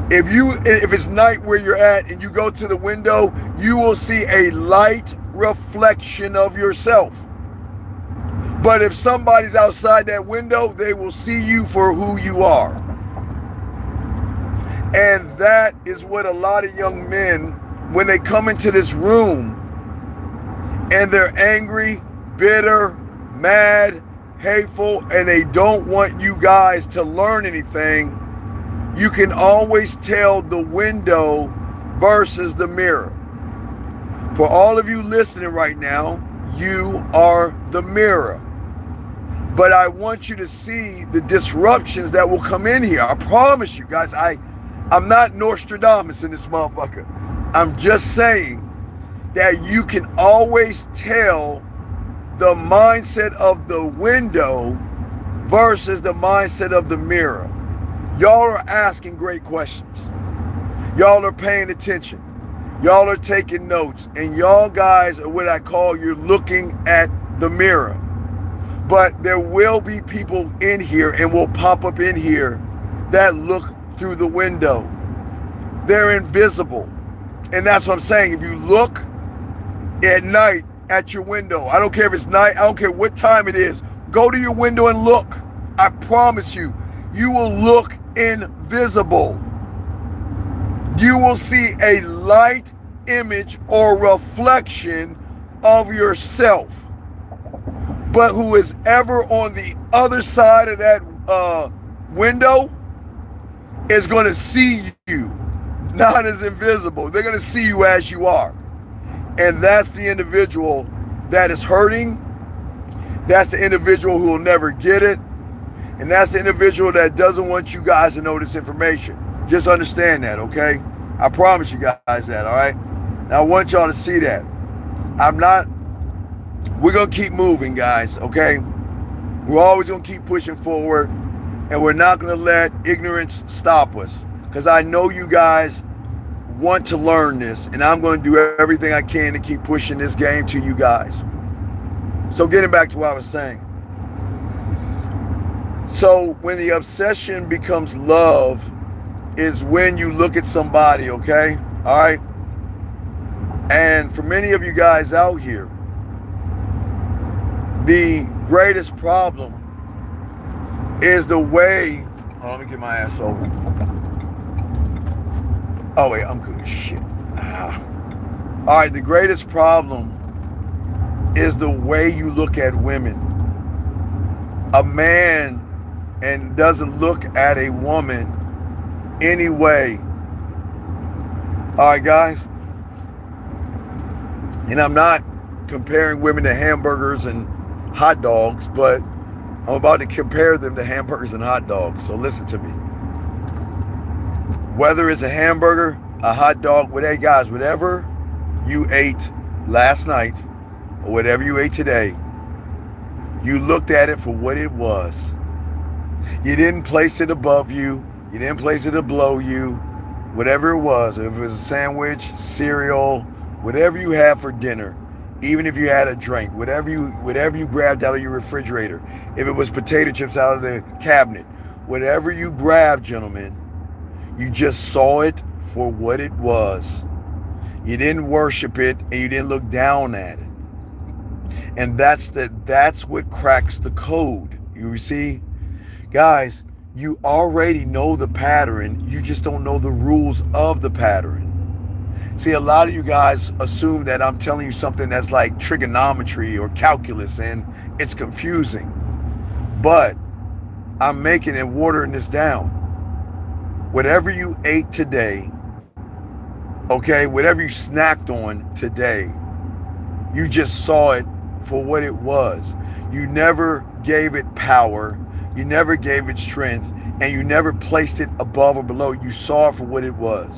[SPEAKER 1] If it's night where you're at and you go to the window, you will see a light reflection of yourself. But if somebody's outside that window, they will see you for who you are. And that is what a lot of young men, when they come into this room and they're angry, bitter, mad, hateful, and they don't want you guys to learn anything, you can always tell the window versus the mirror. For all of you listening right now, you are the mirror. But I want you to see the disruptions that will come in here. I promise you guys, I'm not Nostradamus in this motherfucker. I'm just saying that you can always tell the mindset of the window versus the mindset of the mirror. Y'all are asking great questions. Y'all are paying attention. Y'all are taking notes. And y'all guys are what I call, you're looking at the mirror. But there will be people in here and will pop up in here that look through the window. They're invisible. And that's what I'm saying. If you look at night at your window, I don't care if it's night, I don't care what time it is, go to your window and look. I promise you, you will look invisible. You will see a light image or reflection of yourself. But who is ever on the other side of that window is going to see you, not as invisible. They're going to see you as you are. And that's the individual that is hurting. That's the individual who will never get it. And that's the individual that doesn't want you guys to know this information. Just understand that, okay? I promise you guys that, all right? Now I want y'all to see that. We're going to keep moving, guys, okay? We're always going to keep pushing forward. And we're not going to let ignorance stop us. Because I know you guys want to learn this. And I'm going to do everything I can to keep pushing this game to you guys. So getting back to what I was saying. So when the obsession becomes love is when you look at somebody, okay? All right? And for many of you guys out here, The greatest problem is the way. Oh, let me get my ass over. Oh wait, I'm good. Shit. All right, the greatest problem is the way you look at women. A man and doesn't look at a woman anyway. All right, guys. And I'm not comparing women to hamburgers and hot dogs, but I'm about to compare them to hamburgers and hot dogs. So listen to me. Whether it's a hamburger, a hot dog, whatever you ate last night or whatever you ate today, you looked at it for what it was. You didn't place it above you. You didn't place it below you. Whatever it was, if it was a sandwich, cereal, whatever you had for dinner, even if you had a drink, whatever you grabbed out of your refrigerator, if it was potato chips out of the cabinet, whatever you grabbed, gentlemen, you just saw it for what it was. You didn't worship it and you didn't look down at it. And that's what cracks the code. You see? Guys, you already know the pattern. You just don't know the rules of the pattern. See, a lot of you guys assume that I'm telling you something that's like trigonometry or calculus, and it's confusing. But I'm making and watering this down. Whatever you ate today, okay, whatever you snacked on today, you just saw it for what it was. You never gave it power. You never gave it strength, and you never placed it above or below. You saw it for what it was.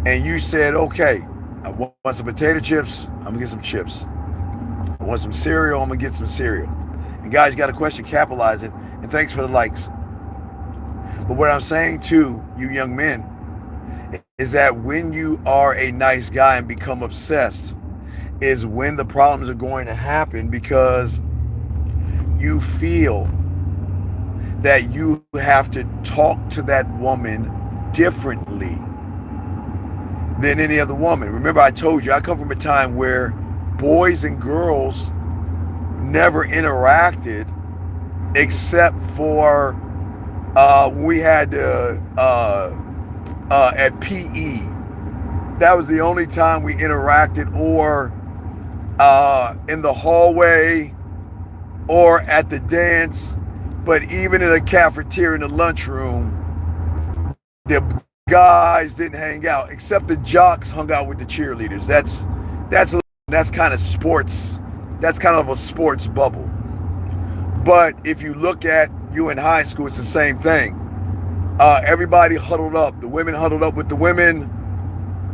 [SPEAKER 1] And you said, okay, I want some potato chips, I'm gonna get some chips. I want some cereal, I'm gonna get some cereal. And guys, you got a question, capitalize it, and thanks for the likes. But what I'm saying to you young men is that when you are a nice guy and become obsessed is when the problems are going to happen, because you feel that you have to talk to that woman differently than any other woman. Remember, I told you, I come from a time where boys and girls never interacted except for we had at PE. That was the only time we interacted, or in the hallway, or at the dance. But even in a cafeteria, in the lunchroom, the guys didn't hang out, except the jocks hung out with the cheerleaders. That's kind of sports. That's kind of a sports bubble. But if you look at you in high school, it's the same thing. Everybody huddled up. The women huddled up with the women.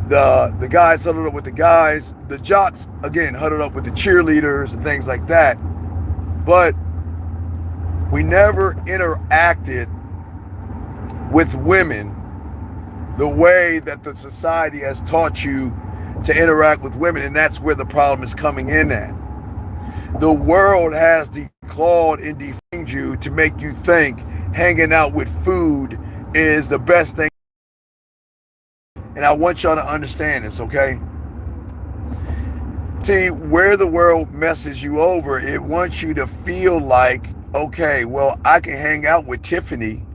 [SPEAKER 1] The guys huddled up with the guys. The jocks, again, huddled up with the cheerleaders and things like that. But we never interacted with women the way that the society has taught you to interact with women, and that's where the problem is coming in at. The world has declawed and defamed you to make you think hanging out with food is the best thing. And I want y'all to understand this, okay? See, where the world messes you over, it wants you to feel like, okay, well, I can hang out with Tiffany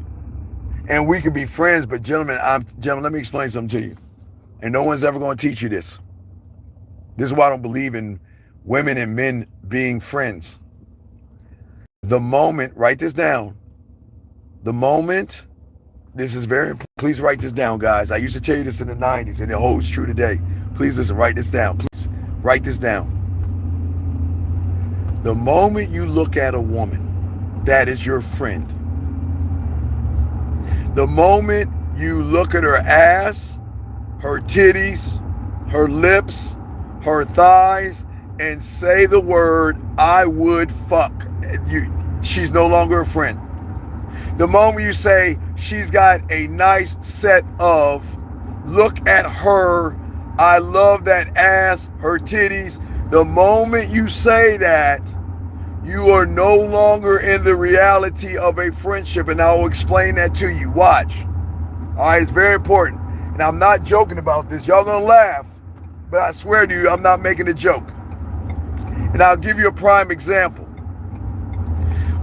[SPEAKER 1] and we can be friends, but gentlemen, let me explain something to you. And no one's ever going to teach you this. This is why I don't believe in women and men being friends. The moment, write this down. The moment, this is very important. Please write this down, guys. I used to tell you this in the 90s, and it holds true today. Please listen, write this down. Please write this down. The moment you look at a woman that is your friend, the moment you look at her ass, her titties, her lips, her thighs, and say the word, I would fuck, she's no longer a friend. The moment you say, she's got a nice set of, look at her, I love that ass, her titties, the moment you say that, you are no longer in the reality of a friendship, and I will explain that to you. Watch. All right, it's very important. And I'm not joking about this. Y'all gonna laugh, but I swear to you, I'm not making a joke. And I'll give you a prime example.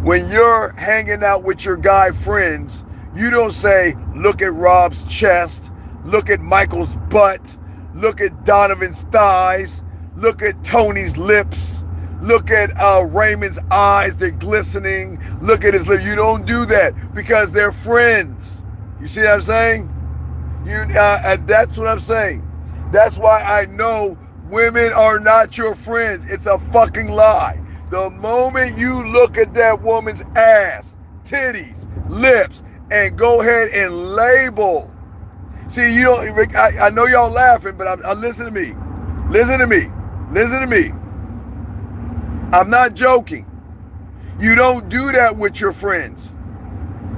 [SPEAKER 1] When you're hanging out with your guy friends, you don't say, look at Rob's chest, look at Michael's butt, look at Donovan's thighs, look at Tony's lips, look at Raymond's eyes, they're glistening, look at his lips. You don't do that because they're friends. You see what I'm saying? And that's what I'm saying. That's why I know women are not your friends. It's a fucking lie. The moment you look at that woman's ass, titties, lips, and go ahead and label. See, you don't. I know y'all laughing, but I'm listen to me. Listen to me. Listen to me. I'm not joking. You don't do that with your friends.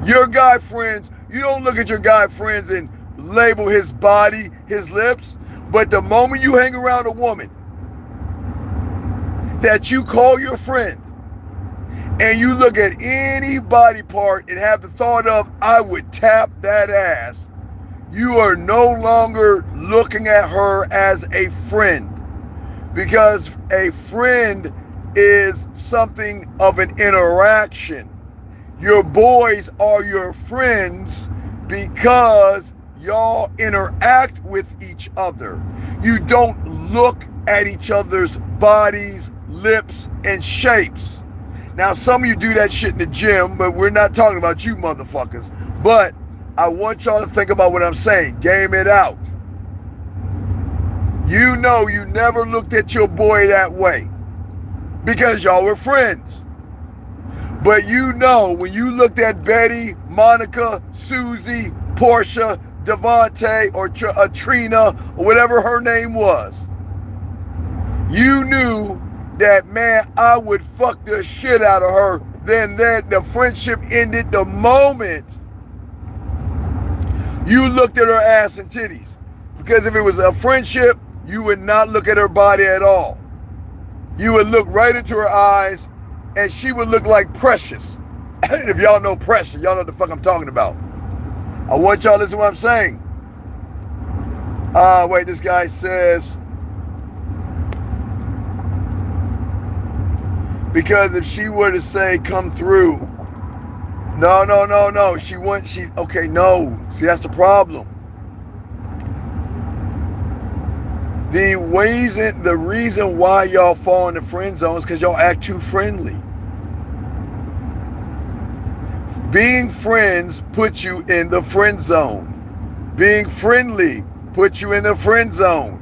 [SPEAKER 1] Your guy friends, you don't look at your guy friends and label his body, his lips. But the moment you hang around a woman that you call your friend and you look at any body part and have the thought of, I would tap that ass, you are no longer looking at her as a friend, because a friend is something of an interaction. Your boys are your friends because y'all interact with each other. You don't look at each other's bodies, lips, and shapes. Now, some of you do that shit in the gym, but we're not talking about you motherfuckers. But I want y'all to think about what I'm saying. Game it out. You know you never looked at your boy that way because y'all were friends. But you know when you looked at Betty, Monica, Susie, Portia, Devontae, or Trina, or whatever her name was, you knew that, man, I would fuck the shit out of her. Then the friendship ended the moment you looked at her ass and titties. Because if it was a friendship, you would not look at her body at all. You would look right into her eyes, and she would look like Precious. If y'all know Precious, y'all know what the fuck I'm talking about. I want y'all to listen to what I'm saying. Wait, this guy says, because if she were to say, come through. No. Okay, no. See, that's the problem. The reason why y'all fall in the friend zone is because y'all act too friendly. Being friends puts you in the friend zone. Being friendly puts you in the friend zone.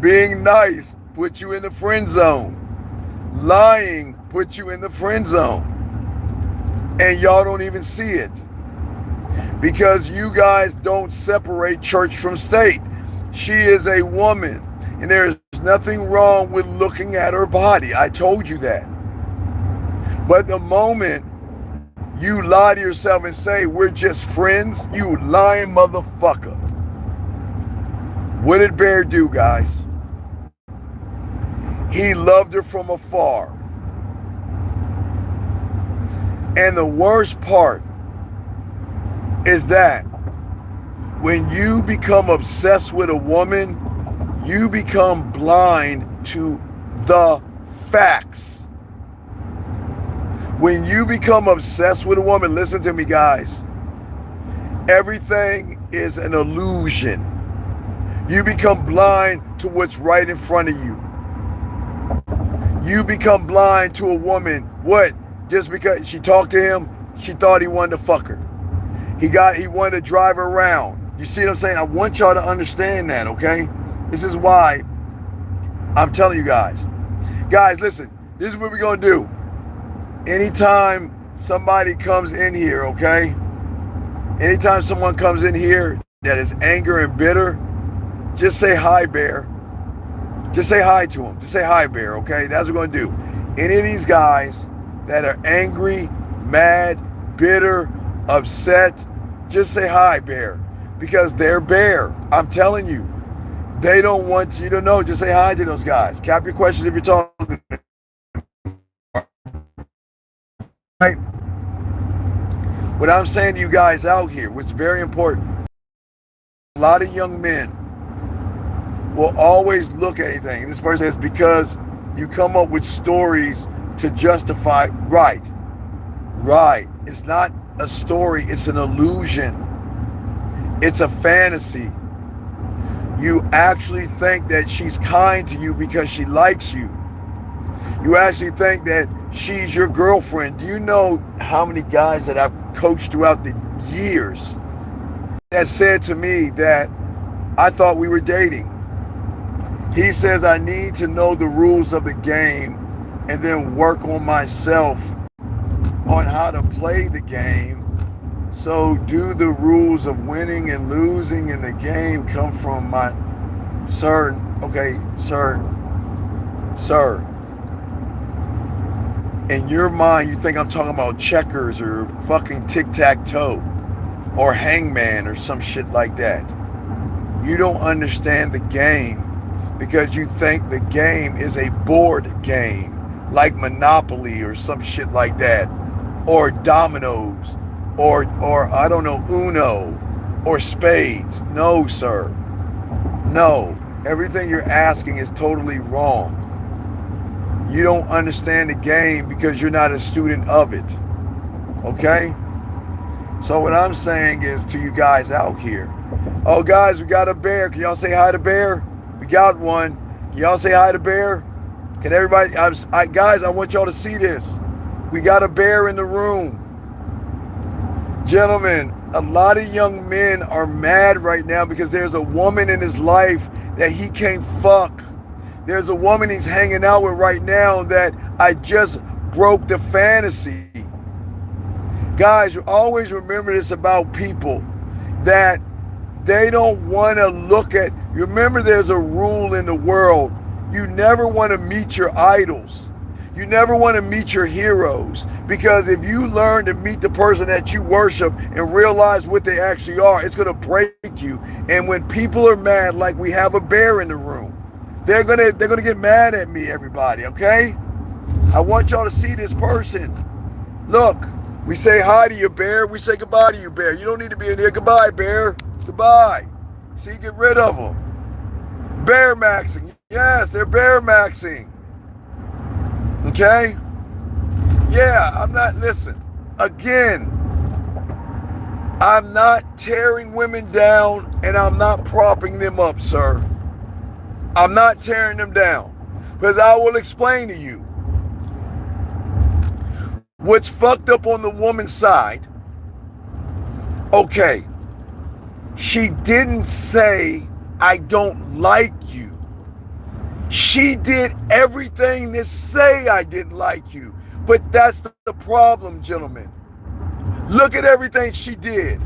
[SPEAKER 1] Being nice puts you in the friend zone. Lying puts you in the friend zone. And y'all don't even see it. Because you guys don't separate church from state. She is a woman. And there's nothing wrong with looking at her body. I told you that. But the moment you lie to yourself and say, we're just friends, you lying motherfucker. What did Bear do, guys? He loved her from afar. And the worst part is that when you become obsessed with a woman, you become blind to the facts. When you become obsessed with a woman, listen to me, guys. Everything is an illusion. You become blind to what's right in front of you. You become blind to a woman. What? Just because she talked to him, she thought he wanted to fuck her. He wanted to drive her around. You see what I'm saying? I want y'all to understand that, okay? This is why I'm telling you guys. Guys, listen. This is what we're going to do. Anytime somebody comes in here, okay? Anytime someone comes in here that is angry and bitter, just say hi, Bear. Just say hi to him. Just say hi, Bear, okay? That's what we're going to do. Any of these guys that are angry, mad, bitter, upset, just say hi, Bear. Because they're Bear. I'm telling you. They don't want you to know. Just say hi to those guys. Cap your questions if you're talking. Right? What I'm saying to you guys out here, what's very important, a lot of young men will always look at anything. This person says because You come up with stories to justify. Right, right. It's not a story, it's an illusion. It's a fantasy. You actually think that she's kind to you because she likes you. You actually think that she's your girlfriend. Do you know how many guys that I've coached throughout the years that said to me that I thought we were dating? He says I need to know the rules of the game and then work on myself on how to play the game. So do the rules of winning and losing in the game come from my... Sir, okay, sir, in your mind you think I'm talking about checkers or fucking tic-tac-toe or hangman or some shit like that. You don't understand the game because you think the game is a board game like Monopoly or some shit like that, or dominoes, or I don't know, Uno or spades. No, sir. No. Everything you're asking is totally wrong. You don't understand the game because you're not a student of it. Okay? So what I'm saying is to you guys out here, oh guys, we got a bear. Can y'all say hi to Bear? We got one. Can y'all say hi to Bear? Can everybody, guys, I want y'all to see this. We got a bear in the room. Gentlemen, a lot of young men are mad right now because there's a woman in his life that he can't fuck. There's a woman he's hanging out with right now that I just broke the fantasy. Guys, always remember this about people, that they don't want to look at... Remember, there's a rule in the world. You never want to meet your idols. You never want to meet your heroes, because if you learn to meet the person that you worship and realize what they actually are, it's going to break you. And when people are mad, like we have a bear in the room, they're gonna get mad at me, everybody, okay? I want y'all to see this person. Look, we say hi to you, bear. We say goodbye to you, bear. You don't need to be in here. Goodbye, bear. Goodbye. See, get rid of them. Bear maxing. Yes, they're bear maxing. Okay? Yeah, I'm not... Listen, again, I'm not tearing women down and I'm not propping them up, sir. I'm not tearing them down, because I will explain to you what's fucked up on the woman's side. Okay, she didn't say, I don't like you. She did everything to say I didn't like you. But that's the problem, gentlemen. Look at everything she did.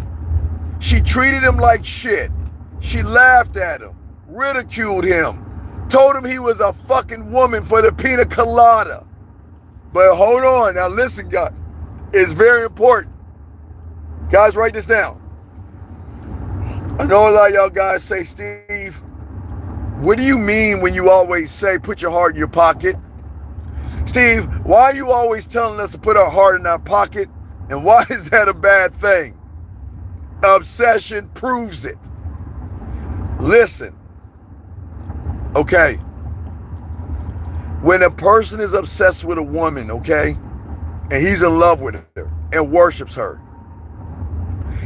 [SPEAKER 1] She treated him like shit. She laughed at him, ridiculed him, told him he was a fucking woman for the pina colada. But hold on, now listen, guys. It's very important. Guys, write this down. I know a lot of y'all guys say, Steve, what do you mean when you always say put your heart in your pocket? Steve, why are you always telling us to put our heart in our pocket? And why is that a bad thing? Obsession proves it. Listen. Okay. When a person is obsessed with a woman, okay, and he's in love with her and worships her,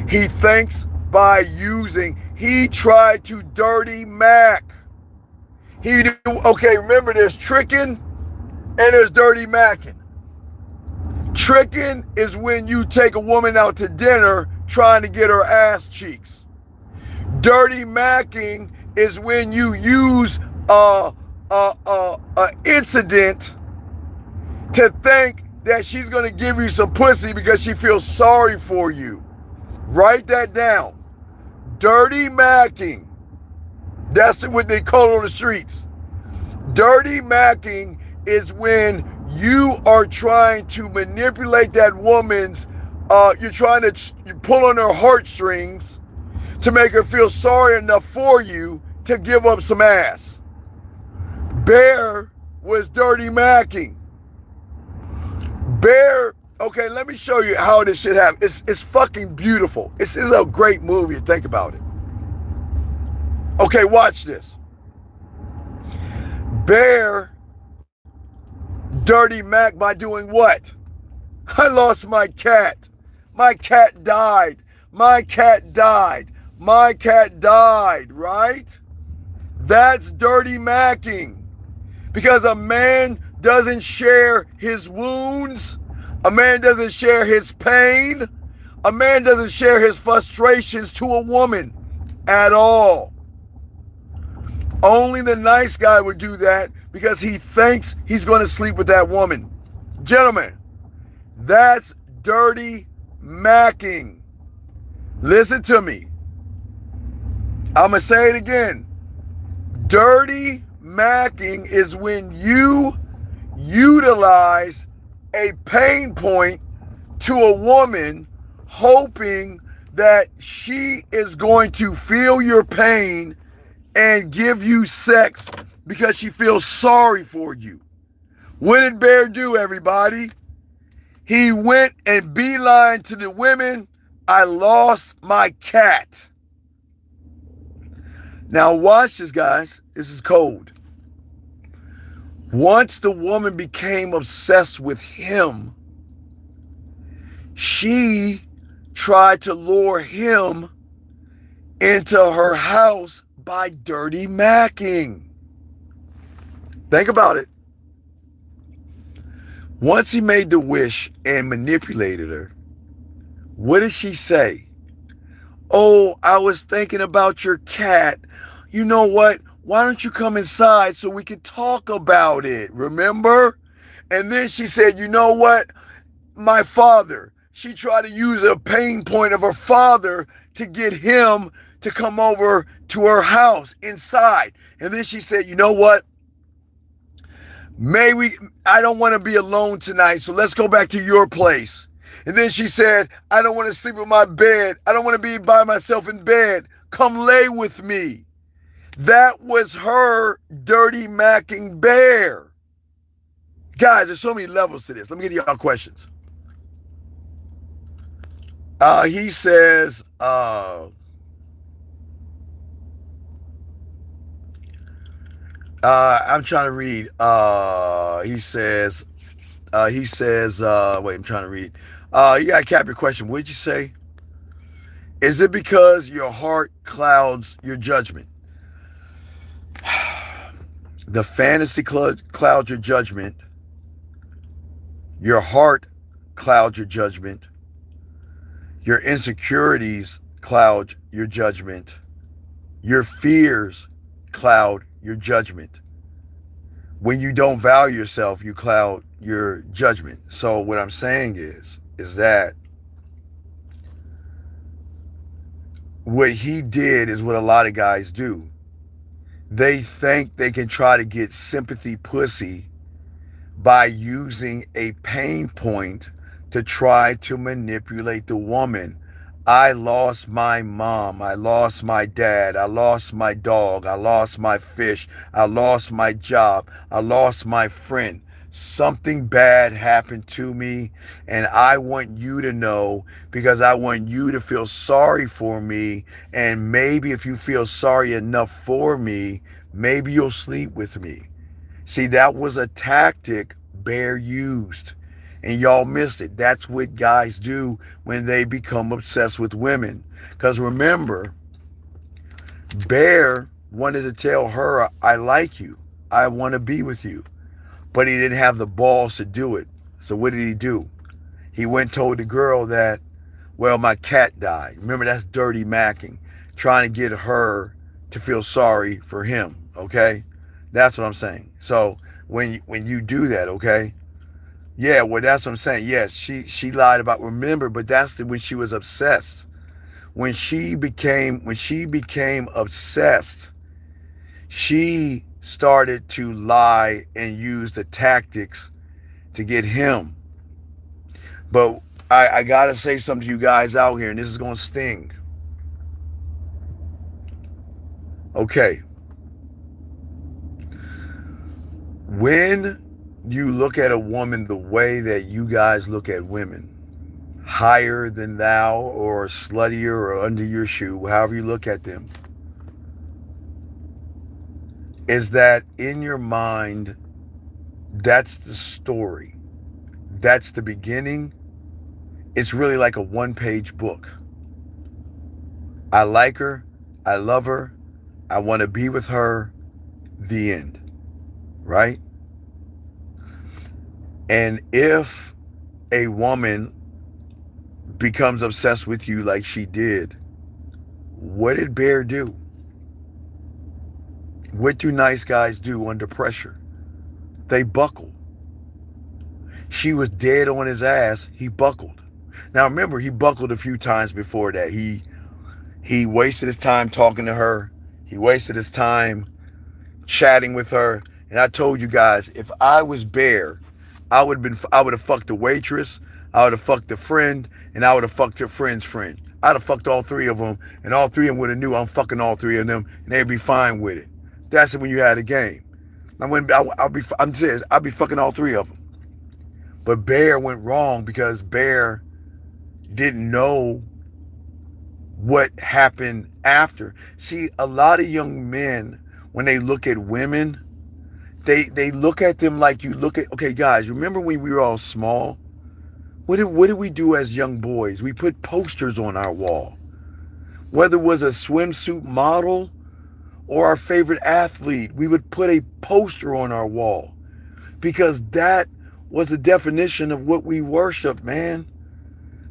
[SPEAKER 1] he thinks by using, he tried to dirty Mac. Okay, remember, there's tricking and there's dirty macking. Tricking is when you take a woman out to dinner trying to get her ass cheeks. Dirty macking is when you use a incident to think that she's going to give you some pussy because she feels sorry for you. Write that down. Dirty macking. That's what they call it on the streets. Dirty macking is when you are trying to manipulate that woman's, you're trying to pull on her heartstrings to make her feel sorry enough for you to give up some ass. Bear was dirty macking. Bear, okay, let me show you how this shit happens. It's fucking beautiful. It's a great movie, think about it. Okay, watch this. Bear Dirty Mac by doing what? I lost my cat. My cat died. My cat died. My cat died, right? That's dirty macking. Because a man doesn't share his wounds. A man doesn't share his pain. A man doesn't share his frustrations to a woman at all. Only the nice guy would do that because he thinks he's going to sleep with that woman. Gentlemen, that's dirty macking. Listen to me. I'm going to say it again. Dirty macking is when you utilize a pain point to a woman hoping that she is going to feel your pain and give you sex because she feels sorry for you. What did Bear do, everybody? He went and beeline to the women. I lost my cat. Now watch this, guys. This is cold. Once the woman became obsessed with him, she tried to lure him into her house by dirty macking. Think about it. Once he made the wish and manipulated her, what did she say? Oh, I was thinking about your cat. You know what? Why don't you come inside so we can talk about it? Remember? And then she said, you know what? My father. She tried to use a pain point of her father to get him to come over to her house inside. And then she said, you know what? I don't want to be alone tonight, so let's go back to your place. And then she said, I don't want to sleep in my bed. I don't want to be by myself in bed. Come lay with me. That was her dirty macking Bear. Guys, there's so many levels to this. Let me get y'all questions. He says, I'm trying to read. He says, wait, I'm trying to read. You gotta cap your question. What did you say? Is it because your heart clouds your judgment? The fantasy clouds your judgment. Your heart clouds your judgment. Your insecurities cloud your judgment. Your fears cloud your judgment. When you don't value yourself, you cloud your judgment. So what I'm saying is that what he did is what a lot of guys do. They think they can try to get sympathy pussy by using a pain point to try to manipulate the woman. I lost my mom. I lost my dad. I lost my dog. I lost my fish. I lost my job. I lost my friend. Something bad happened to me, and I want you to know because I want you to feel sorry for me. And maybe if you feel sorry enough for me, maybe you'll sleep with me. See, that was a tactic Bear used. And y'all missed it. That's what guys do when they become obsessed with women. Because remember, Bear wanted to tell her, I like you. I want to be with you. But he didn't have the balls to do it. So what did he do? He went and told the girl that, well, my cat died. Remember, that's dirty macking. Trying to get her to feel sorry for him. Okay? That's what I'm saying. So when you do that, okay? Yeah, well, that's what I'm saying. Yes, she lied about, remember, but that's when she was obsessed. When she became obsessed, she started to lie and use the tactics to get him. But I gotta say something to you guys out here, and this is gonna sting. Okay. When you look at a woman the way that you guys look at women, higher than thou or sluttier or under your shoe, however you look at them, is that in your mind That's the story. That's the beginning. It's really like a one-page book. I like her. I love her. I want to be with her. The end. Right? And if a woman becomes obsessed with you like she did, what did Bear do? What do nice guys do under pressure? They buckle. She was dead on his ass. He buckled. Now remember, he buckled a few times before that. He wasted his time talking to her. He wasted his time chatting with her. And I told you guys, if I was Bear, I would have fucked the waitress, I would have fucked the friend, and I would have fucked her friend's friend. I'd have fucked all three of them, and all three of them would have knew I'm fucking all three of them, and they'd be fine with it. That's when you had a game. I'm serious. I'd be fucking all three of them. But Bear went wrong because Bear didn't know what happened after. See, a lot of young men, when they look at women, they look at them like you look at, okay, guys, remember when we were all small? What did we do as young boys? We put posters on our wall. Whether it was a swimsuit model or our favorite athlete, we would put a poster on our wall because that was the definition of what we worshiped, man.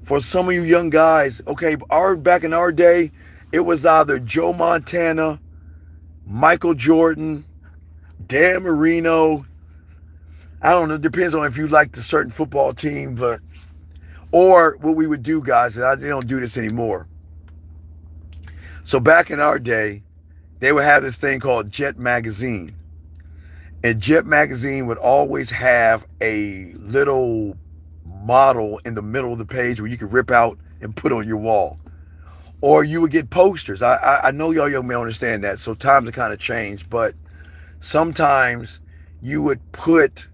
[SPEAKER 1] For some of you young guys, okay, back in our day, it was either Joe Montana, Michael Jordan, Dan Marino. I don't know, it depends on if you liked a certain football team, but or what we would do, guys, and they don't do this anymore. So back in our day, they would have this thing called Jet Magazine. And Jet Magazine would always have a little model in the middle of the page where you could rip out and put on your wall. Or you would get posters. I know y'all young men understand that, so times have kind of changed, but sometimes you would put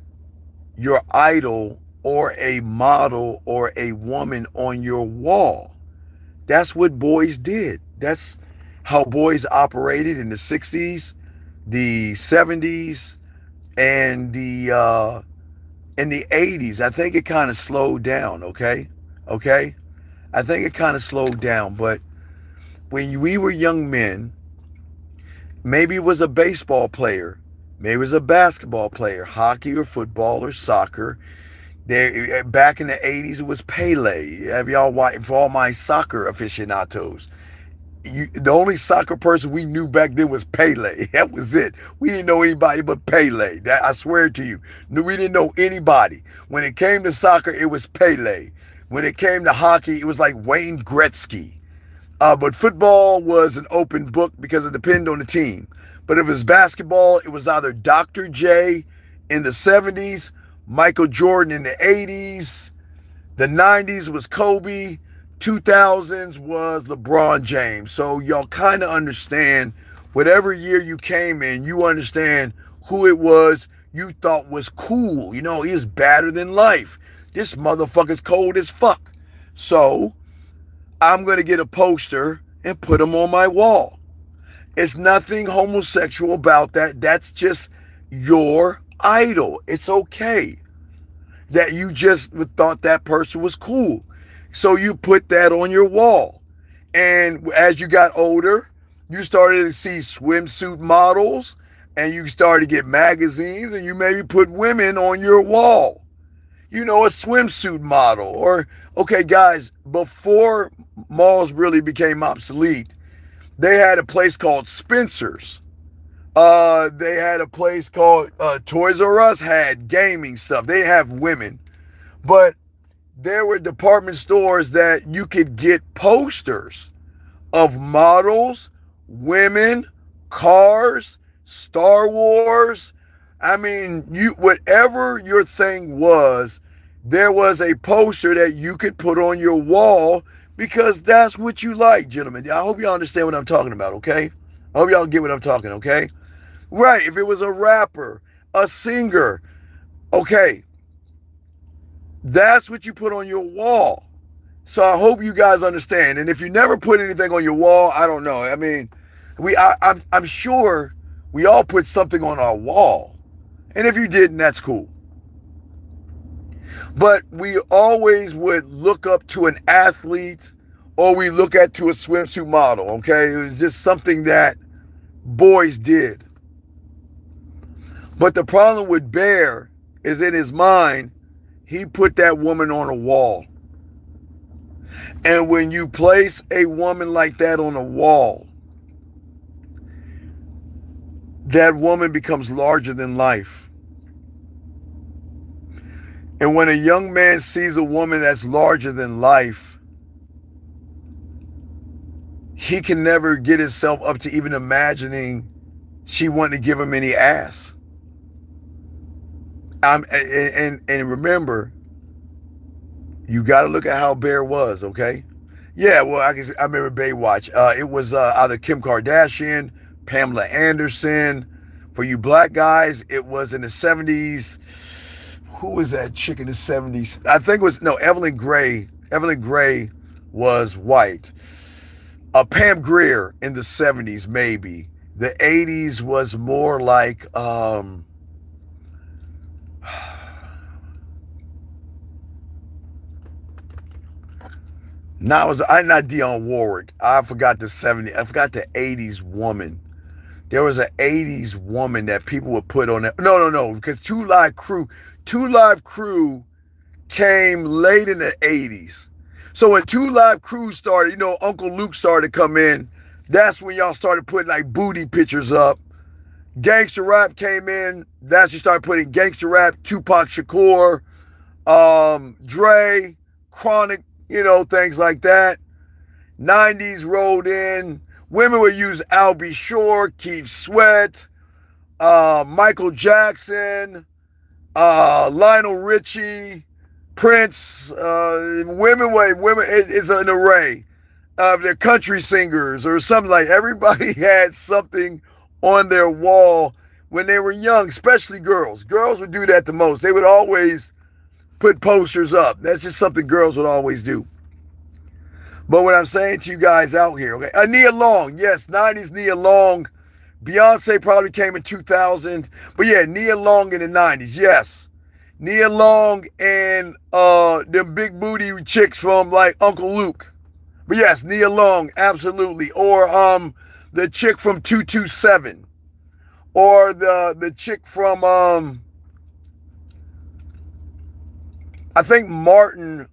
[SPEAKER 1] your idol or a model or a woman on your wall. That's what boys did. That's how boys operated in the 60s, the 70s, and the 80s. I think it kind of slowed down, okay? Okay? I think it kind of slowed down, but when we were young men, maybe it was a baseball player, maybe it was a basketball player, hockey or football or soccer. Back in the 80s, it was Pele. Have y'all watched, for all my soccer aficionados? The only soccer person we knew back then was Pele. That was it. We didn't know anybody but Pele. That, I swear to you. We didn't know anybody. When it came to soccer, it was Pele. When it came to hockey, it was like Wayne Gretzky. But football was an open book because it depended on the team. But if it was basketball, it was either Dr. J in the 70s, Michael Jordan in the 80s, the 90s was Kobe, 2000s was LeBron James. So y'all kind of understand whatever year you came in, you understand who it was you thought was cool. You know, he's better than life. This motherfucker's cold as fuck. So I'm going to get a poster and put him on my wall. It's nothing homosexual about that. That's just your idol. It's okay that you just thought that person was cool. So you put that on your wall. And as you got older, you started to see swimsuit models and you started to get magazines and you maybe put women on your wall. You know, a swimsuit model. Or, okay, guys, before malls really became obsolete, they had a place called Spencer's. They had a place called Toys R Us had gaming stuff. They have women. But there were department stores that you could get posters of models, women, cars, Star Wars. I mean, whatever your thing was, there was a poster that you could put on your wall because that's what you like, gentlemen. I hope y'all understand what I'm talking about, okay? I hope y'all get what I'm talking, okay? Right, if it was a rapper, a singer, okay, that's what you put on your wall. So I hope you guys understand. And if you never put anything on your wall, I don't know. I mean, I'm sure we all put something on our wall. And if you didn't, that's cool. But we always would look up to an athlete or we look at to a swimsuit model, okay? It was just something that boys did. But the problem with Bear is in his mind, he put that woman on a wall. And when you place a woman like that on a wall, that woman becomes larger than life. And when a young man sees a woman that's larger than life, he can never get himself up to even imagining she wanted to give him any ass. And remember, you got to look at how Bear was, okay? Yeah, well, I remember Baywatch. It was either Kim Kardashian, Pamela Anderson. For you black guys, it was in the 70s. Who was that chick in the 70s? I think it was, no, Evelyn Gray. Evelyn Gray was white. Pam Grier in the 70s, maybe. The 80s was more like, I'm not Dionne Warwick. I forgot the 70s. I forgot the 80s woman. There was an 80s woman that people would put on that. No, because Two Live Crew came late in the 80s. So when Two Live Crew started, Uncle Luke started to come in. That's when y'all started putting like booty pictures up. Gangster rap came in. That's when you started putting gangster rap, Tupac Shakur, Dre, Chronic, things like that. 90s rolled in. Women would use Al B. Shore, Keith Sweat, Michael Jackson, Lionel Richie, Prince. Women, it's an array of their country singers or something like. Everybody had something on their wall when they were young, especially girls. Girls would do that the most. They would always put posters up. That's just something girls would always do. But what I'm saying to you guys out here, okay, Nia Long, yes, 90s Nia Long. Beyonce probably came in 2000. But yeah, Nia Long in the 90s, yes. Nia Long and them big booty chicks from like Uncle Luke. But yes, Nia Long, absolutely. Or the chick from 227. Or the chick from I think Martin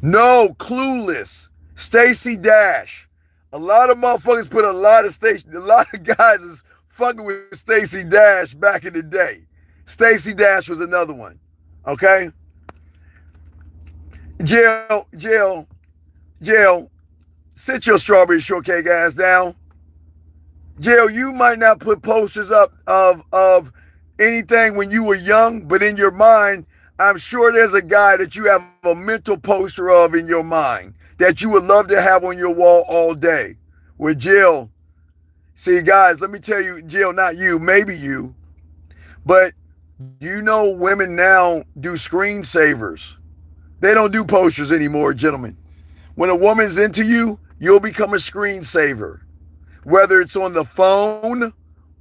[SPEAKER 1] no, Clueless. Stacey Dash. A lot of motherfuckers put a lot of guys is fucking with Stacey Dash back in the day. Stacey Dash was another one. Okay? Jill, sit your strawberry shortcake ass down. Jill, you might not put posters up of anything when you were young, but in your mind, I'm sure there's a guy that you have a mental poster of in your mind that you would love to have on your wall all day. With Jill, see guys, let me tell you, Jill, not you, maybe you, but women now do screensavers. They don't do posters anymore, gentlemen. When a woman's into you, you'll become a screensaver. Whether it's on the phone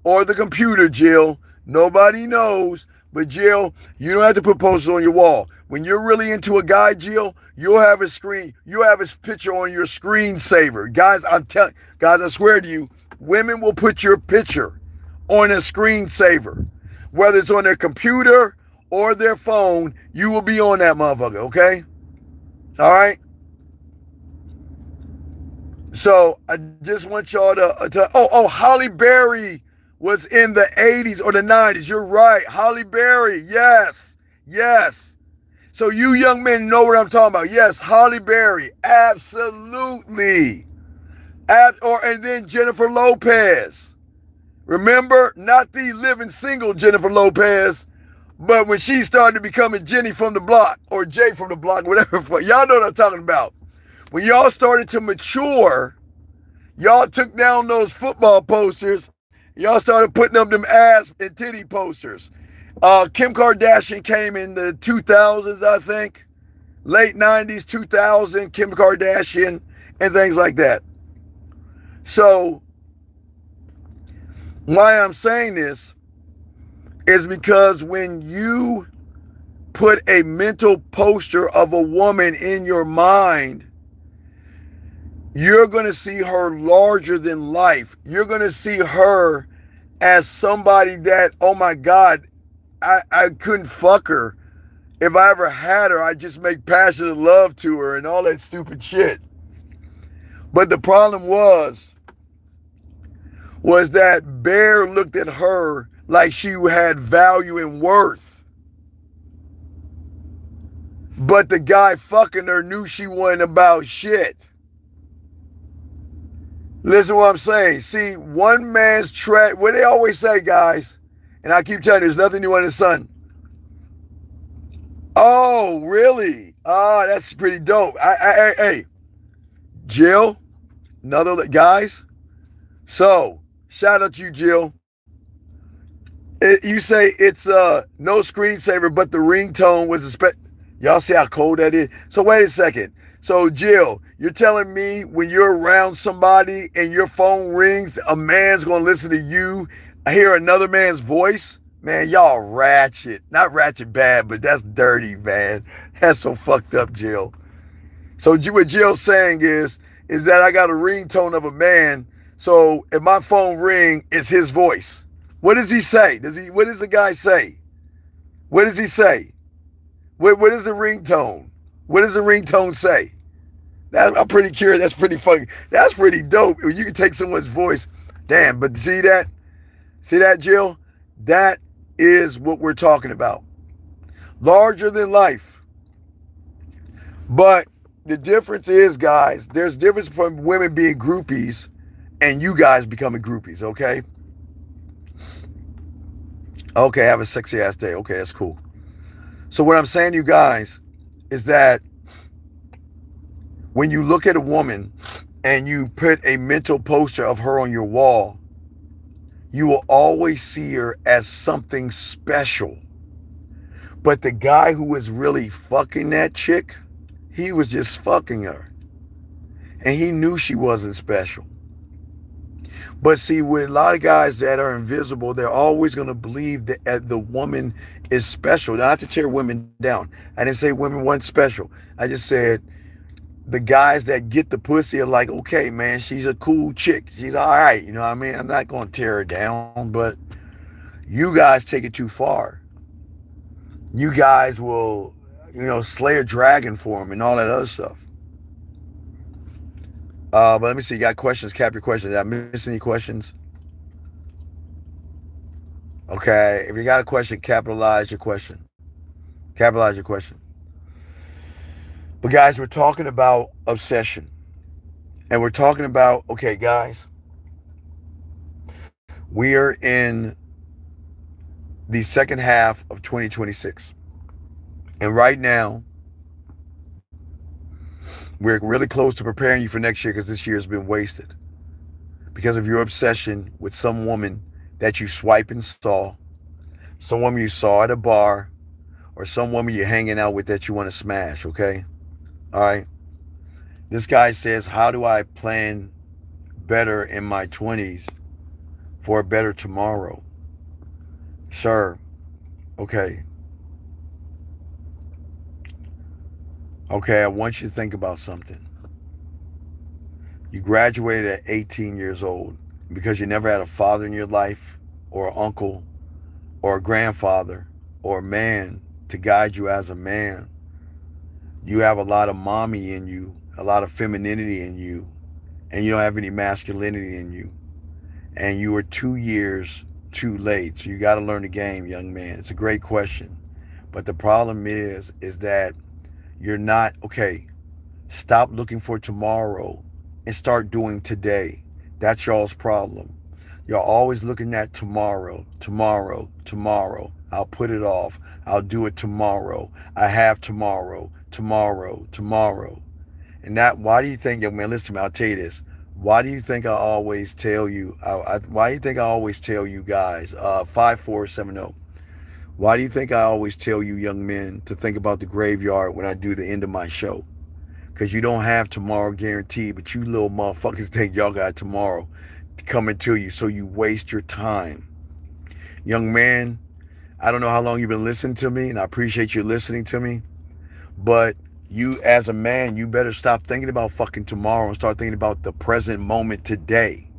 [SPEAKER 1] or the computer, Jill, nobody knows. But Jill, you don't have to put posters on your wall. When you're really into a guy, Jill, you'll have his picture on your screensaver. Guys, I swear to you, women will put your picture on a screensaver. Whether it's on their computer or their phone, you will be on that motherfucker, okay? All right? So I just want y'all to Holly Berry was in the 80s or the 90s. You're right. Holly Berry. Yes. So you young men know what I'm talking about. Yes, Holly Berry. Absolutely. And then Jennifer Lopez. Remember? Not the living single Jennifer Lopez, but when she started becoming Jenny from the block or Jay from the block, whatever. Y'all know what I'm talking about. When y'all started to mature, y'all took down those football posters. Y'all started putting up them ass and titty posters. Kim Kardashian came in the 2000s, I think. Late 90s, 2000, Kim Kardashian, and things like that. So, why I'm saying this is because when you put a mental poster of a woman in your mind, you're going to see her larger than life. You're going to see her as somebody that, oh my God, I couldn't fuck her. If I ever had her, I'd just make passionate love to her and all that stupid shit. But the problem was that Bear looked at her like she had value and worth. But the guy fucking her knew she wasn't about shit. Listen to what I'm saying. See, one man's trash, what they always say, guys, and I keep telling you, there's nothing new under the sun. Oh, really? Oh, that's pretty dope. Hey, Jill, another, guys. So, shout out to you, Jill. You say it's no screensaver, but the ringtone was y'all see how cold that is? So wait a second. So Jill, you're telling me when you're around somebody and your phone rings, a man's gonna listen to you, hear another man's voice? Man, y'all ratchet. Not ratchet bad, but that's dirty, man. That's so fucked up, Jill. So what Jill's saying is that I got a ringtone of a man. So if my phone ring, it's his voice. What does he say? What does the guy say? What does he say? What is the ringtone? What does the ringtone say? I'm pretty curious. That's pretty fucking. That's pretty dope. You can take someone's voice. Damn, but see that? See that, Jill? That is what we're talking about. Larger than life. But the difference is, guys, there's difference from women being groupies and you guys becoming groupies, okay? Okay, have a sexy ass day. Okay, that's cool. So what I'm saying to you guys is that when you look at a woman and you put a mental poster of her on your wall, you will always see her as something special. But the guy who was really fucking that chick, he was just fucking her. And he knew she wasn't special. But see, with a lot of guys that are invisible, they're always going to believe that the woman is special. Not to tear women down. I didn't say women weren't special. I just said the guys that get the pussy are like, okay, man, she's a cool chick. She's all right. You know what I mean? I'm not going to tear her down, but you guys take it too far. You guys will, slay a dragon for him and all that other stuff. But let me see. You got questions? Cap your questions. Did I miss any questions? Okay. If you got a question, capitalize your question. Capitalize your question. But guys, we're talking about obsession. And we're talking about, okay, guys, we are in the second half of 2026. And right now, we're really close to preparing you for next year because this year has been wasted. Because of your obsession with some woman that you swipe and saw, some woman you saw at a bar, or some woman you're hanging out with that you want to smash, okay? All right? This guy says, how do I plan better in my 20s for a better tomorrow? Sir, okay. Okay, I want you to think about something. You graduated at 18 years old because you never had a father in your life or an uncle or a grandfather or a man to guide you as a man. You have a lot of mommy in you, a lot of femininity in you, and you don't have any masculinity in you. And you were 2 years too late. So you got to learn the game, young man. It's a great question. But the problem is that you're not, okay, stop looking for tomorrow and start doing today. That's y'all's problem. You're always looking at tomorrow, tomorrow, tomorrow. I'll put it off. I'll do it tomorrow. I have tomorrow, tomorrow, tomorrow. And that, why do you think, young man, listen to me, I'll tell you this. Why do you think I always tell you, why do you think I always tell you guys, 5470, why do you think I always tell you young men to think about the graveyard when I do the end of my show? Because you don't have tomorrow guaranteed, but you little motherfuckers think y'all got tomorrow coming to you, so you waste your time. Young man, I don't know how long you've been listening to me, and I appreciate you listening to me. But you, as a man, you better stop thinking about fucking tomorrow and start thinking about the present moment today.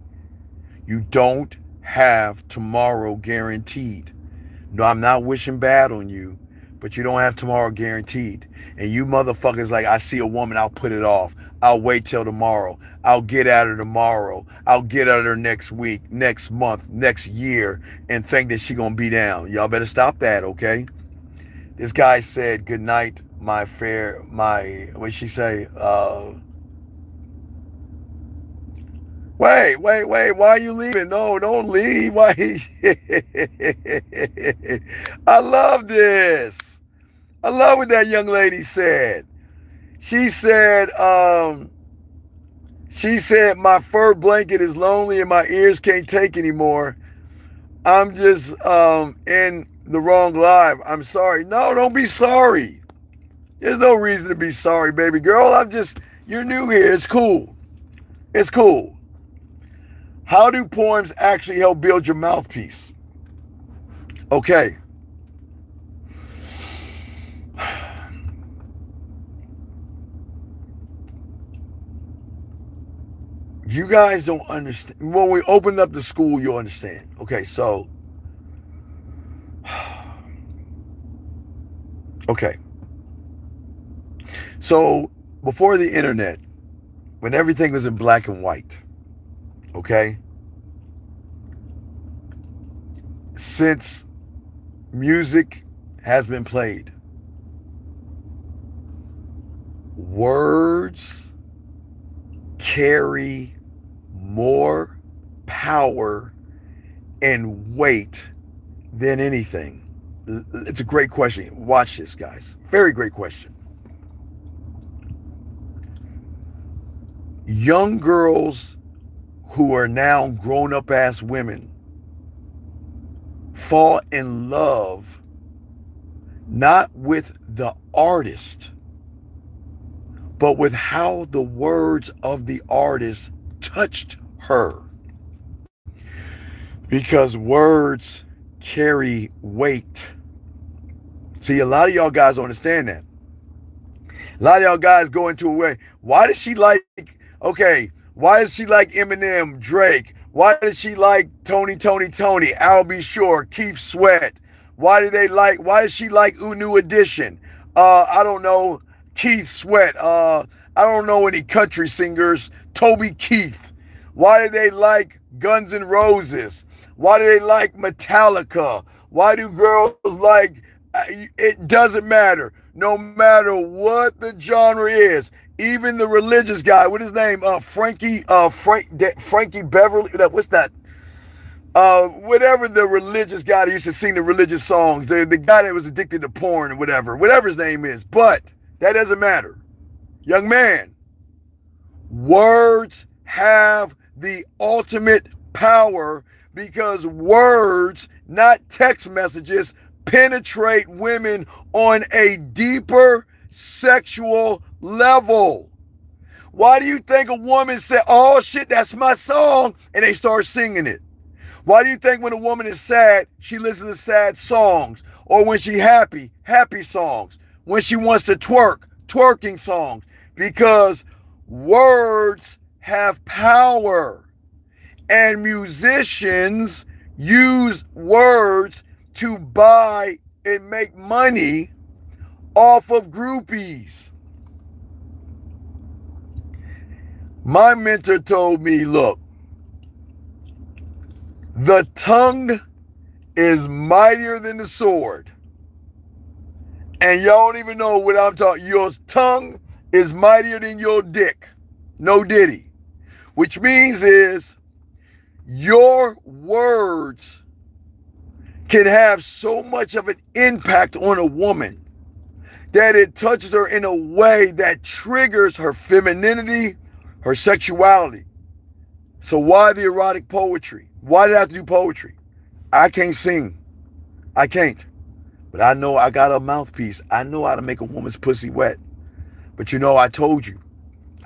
[SPEAKER 1] You don't have tomorrow guaranteed. No, I'm not wishing bad on you, but you don't have tomorrow guaranteed. And you motherfuckers like, I see a woman, I'll put it off. I'll wait till tomorrow. I'll get at her tomorrow. I'll get at her next week, next month, next year, and think that she gonna be down. Y'all better stop that, okay? This guy said, good night, my fair, what'd she say? Wait, why are you leaving? No, don't leave. Why? I love this. I love what that young lady said. She said, my fur blanket is lonely and my ears can't take anymore. I'm just in the wrong live. I'm sorry. No, don't be sorry. There's no reason to be sorry, baby girl. You're new here. It's cool. It's cool. How do poems actually help build your mouthpiece? Okay. You guys don't understand. When we opened up the school, you'll understand. Okay, so. Okay. So, before the internet, when everything was in black and white, okay? Since music has been played, words carry more power and weight than anything. It's a great question. Watch this, guys. Very great question. Young girls who are now grown-up ass women fall in love not with the artist, but with how the words of the artist touched her. Because words carry weight. See, a lot of y'all guys don't understand that. A lot of y'all guys go into a way. Why does she like, why does she like Eminem, Drake? Why does she like Tony, Al B. Shore, Keith Sweat? Why does she like New Edition? I don't know, Keith Sweat. I don't know any country singers. Toby Keith. Why do they like Guns N' Roses? Why do they like Metallica? Why do girls like, it doesn't matter. No matter what the genre is, even the religious guy, what his name? Frankie Beverly. What's that? Whatever the religious guy that used to sing the religious songs, the guy that was addicted to porn or whatever his name is. But that doesn't matter. Young man, words have the ultimate power because words, not text messages, penetrate women on a deeper sexual level. Why do you think a woman said, oh shit, that's my song, and they start singing it? Why do you think when a woman is sad, she listens to sad songs? Or when she happy songs? When she wants to twerking songs? Because words have power. And musicians use words to buy and make money off of groupies. My mentor told me, look, the tongue is mightier than the sword. And y'all don't even know what I'm talking. Your tongue is mightier than your dick. No diddy. Which means is your words can have so much of an impact on a woman that it touches her in a way that triggers her femininity, her sexuality. So why the erotic poetry? Why did I have to do poetry? I can't sing. I can't. But I know I got a mouthpiece. I know how to make a woman's pussy wet. But I told you.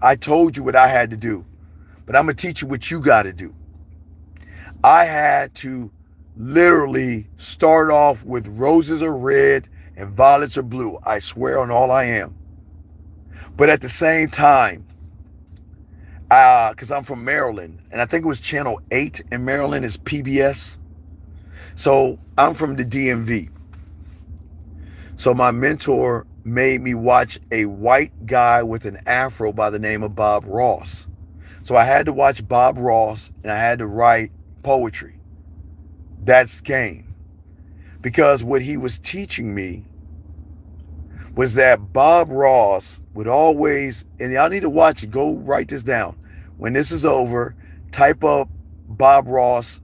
[SPEAKER 1] I told you what I had to do. But I'm going to teach you what you got to do. I had to literally start off with roses are red and violets are blue. I swear on all I am. But at the same time, because I'm from Maryland, and I think it was Channel 8 in Maryland is PBS. So I'm from the DMV. So my mentor made me watch a white guy with an afro by the name of Bob Ross. So I had to watch Bob Ross and I had to write poetry. That's game. Because what he was teaching me was that Bob Ross would always, and y'all need to watch it, go write this down. When this is over, type up Bob Ross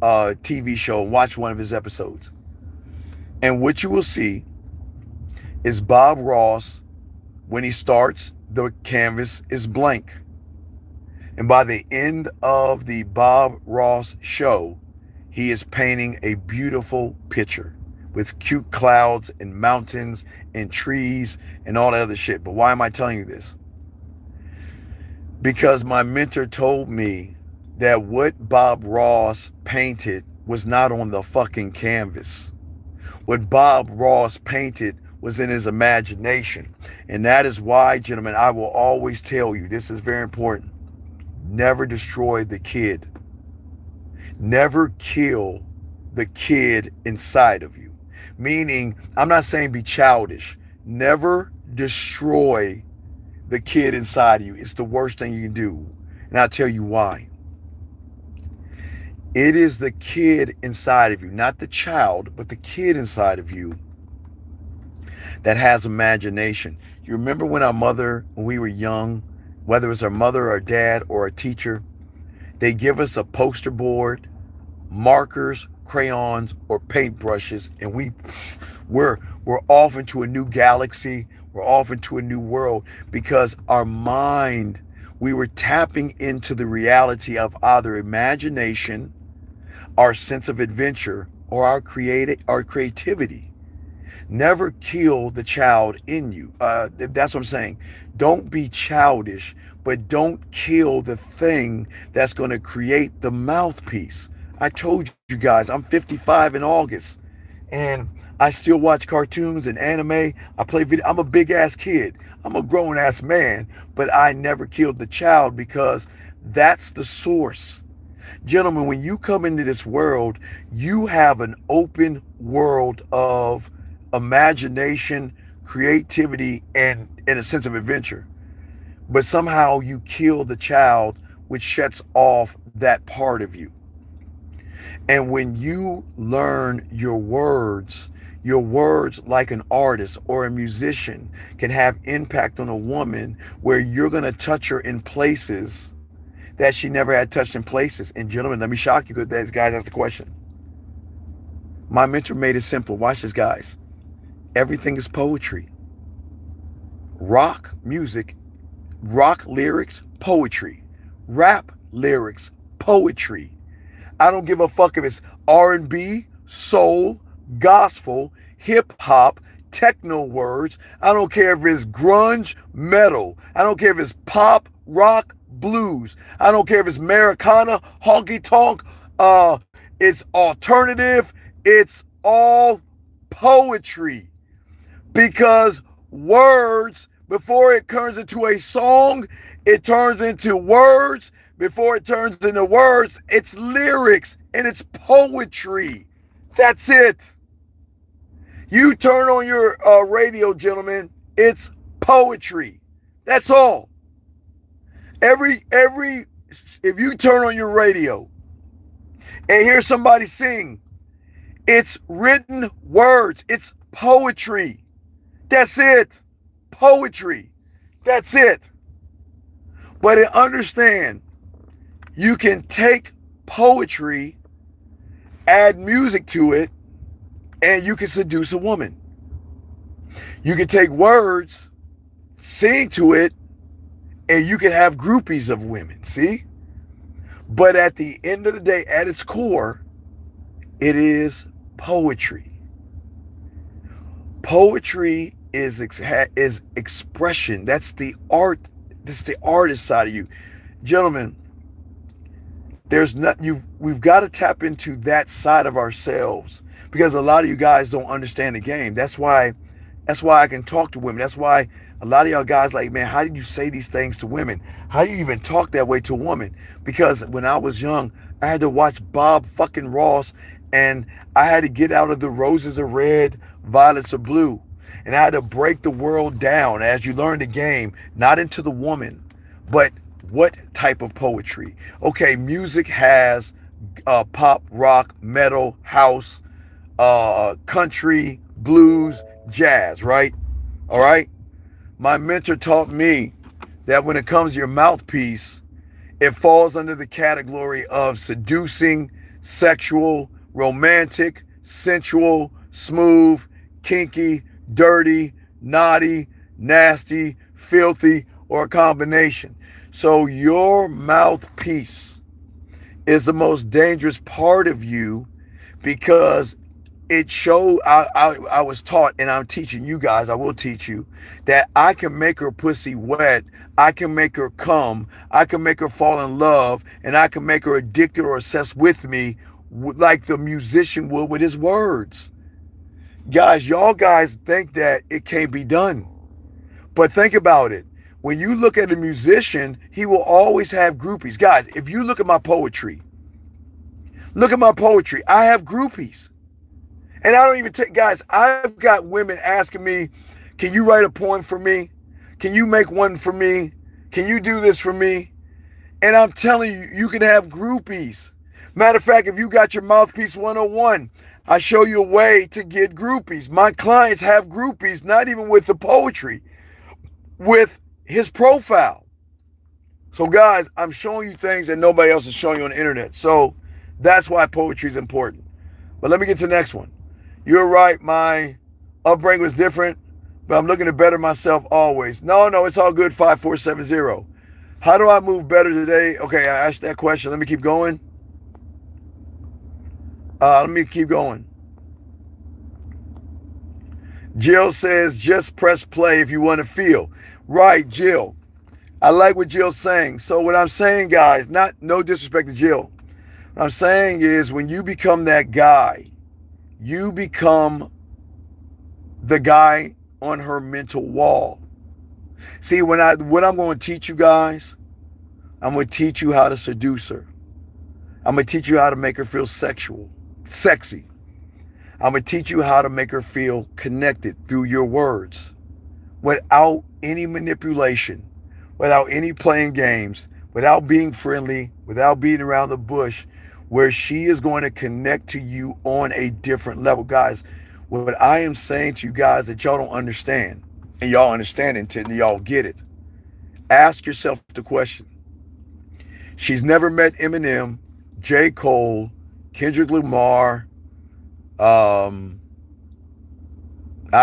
[SPEAKER 1] TV show and watch one of his episodes. And what you will see is Bob Ross, when he starts, the canvas is blank. And by the end of the Bob Ross show, he is painting a beautiful picture with cute clouds and mountains and trees and all that other shit. But why am I telling you this? Because my mentor told me that what Bob Ross painted was not on the fucking canvas. What Bob Ross painted was in his imagination. And that is why, gentlemen, I will always tell you, this is very important. Never destroy the kid. Never kill the kid inside of you. Meaning, I'm not saying be childish. Never destroy the kid inside of you. It's the worst thing you can do. And I'll tell you why. It is the kid inside of you, not the child, but the kid inside of you that has imagination. You remember when when we were young, whether it's our mother or dad or a teacher, they give us a poster board, markers, crayons, or paintbrushes, and we're off into a new galaxy. We're off into a new world because our mind, we were tapping into the reality of either imagination, our sense of adventure, or our creativity. Never kill the child in you. That's what I'm saying. Don't be childish, but don't kill the thing that's going to create the mouthpiece. I told you guys, I'm 55 in August, and I still watch cartoons and anime. I play video. I'm a big ass kid. I'm a grown ass man, but I never killed the child because that's the source. Gentlemen, when you come into this world, you have an open world of imagination, creativity, and a sense of adventure. But somehow you kill the child, which shuts off that part of you. And when you learn your words, like an artist or a musician can have impact on a woman where you're going to touch her in places that she never had touched in places. And gentlemen, let me shock you because guys asked the question. My mentor made it simple. Watch this, guys. Everything is poetry. Rock music, rock lyrics, poetry. Rap lyrics, poetry. I don't give a fuck if it's R&B, soul, gospel, hip hop, techno words. I don't care if it's grunge, metal. I don't care if it's pop, rock, blues. I don't care if it's Americana, honky tonk. It's alternative. It's all poetry. Because words, before it turns into a song, it turns into words. Before it turns into words, it's lyrics and it's poetry. That's it. You turn on your radio, gentlemen, it's poetry. That's all. If you turn on your radio and hear somebody sing, it's written words. It's poetry. That's it. Poetry. That's it. But understand, you can take poetry, add music to it, and you can seduce a woman. You can take words, sing to it, and you can have groupies of women, see? But at the end of the day, at its core, it is poetry. Poetry is expression. That's the art. That's the artist side of you. Gentlemen, There's not we've got to tap into that side of ourselves because a lot of you guys don't understand the game. That's why I can talk to women. That's why a lot of y'all guys like, man, how did you say these things to women? How do you even talk that way to a woman? Because when I was young, I had to watch Bob fucking Ross, and I had to get out of the roses are red, violets are blue. And I had to break the world down as you learn the game, not into the woman, but what type of poetry. Okay, music has pop, rock, metal, house, country, blues, jazz, right? All right. My mentor taught me that when it comes to your mouthpiece, it falls under the category of seducing, sexual, romantic, sensual, smooth, kinky, dirty, naughty, nasty, filthy, or a combination. So your mouthpiece is the most dangerous part of you because it showed I was taught, and I'm teaching you guys, I will teach you, that I can make her pussy wet, I can make her come, I can make her fall in love, and I can make her addicted or obsessed with me like the musician would with his words. Guys, y'all guys think that it can't be done. But think about it. When you look at a musician, he will always have groupies. Guys, if you look at my poetry, I have groupies. And I don't even take, guys, I've got women asking me, can you write a poem for me? Can you make one for me? Can you do this for me? And I'm telling you, you can have groupies. Matter of fact, if you got your Mouthpiece 101, I show you a way to get groupies. My clients have groupies, not even with the poetry, with his profile. So guys, I'm showing you things that nobody else is showing you on the internet. So that's why poetry is important. But let me get to the next one. You're right, my upbringing was different, but I'm looking to better myself always. No, it's all good, 5470. How do I move better today? Okay, I asked that question. Let me keep going. Jill says, just press play if you want to feel. Right, Jill. I like what Jill's saying. So what I'm saying, guys, no disrespect to Jill. What I'm saying is when you become that guy, you become the guy on her mental wall. See, what I'm going to teach you guys, I'm going to teach you how to seduce her. I'm going to teach you how to make her feel sexy. I'm going to teach you how to make her feel connected through your words without any manipulation, without any playing games, without being friendly, without beating around the bush, where she is going to connect to you on a different level. Guys, what I am saying to you guys that y'all don't understand, and y'all understand it until y'all get it, ask yourself the question. She's never met Eminem, J. Cole, Kendrick Lamar, I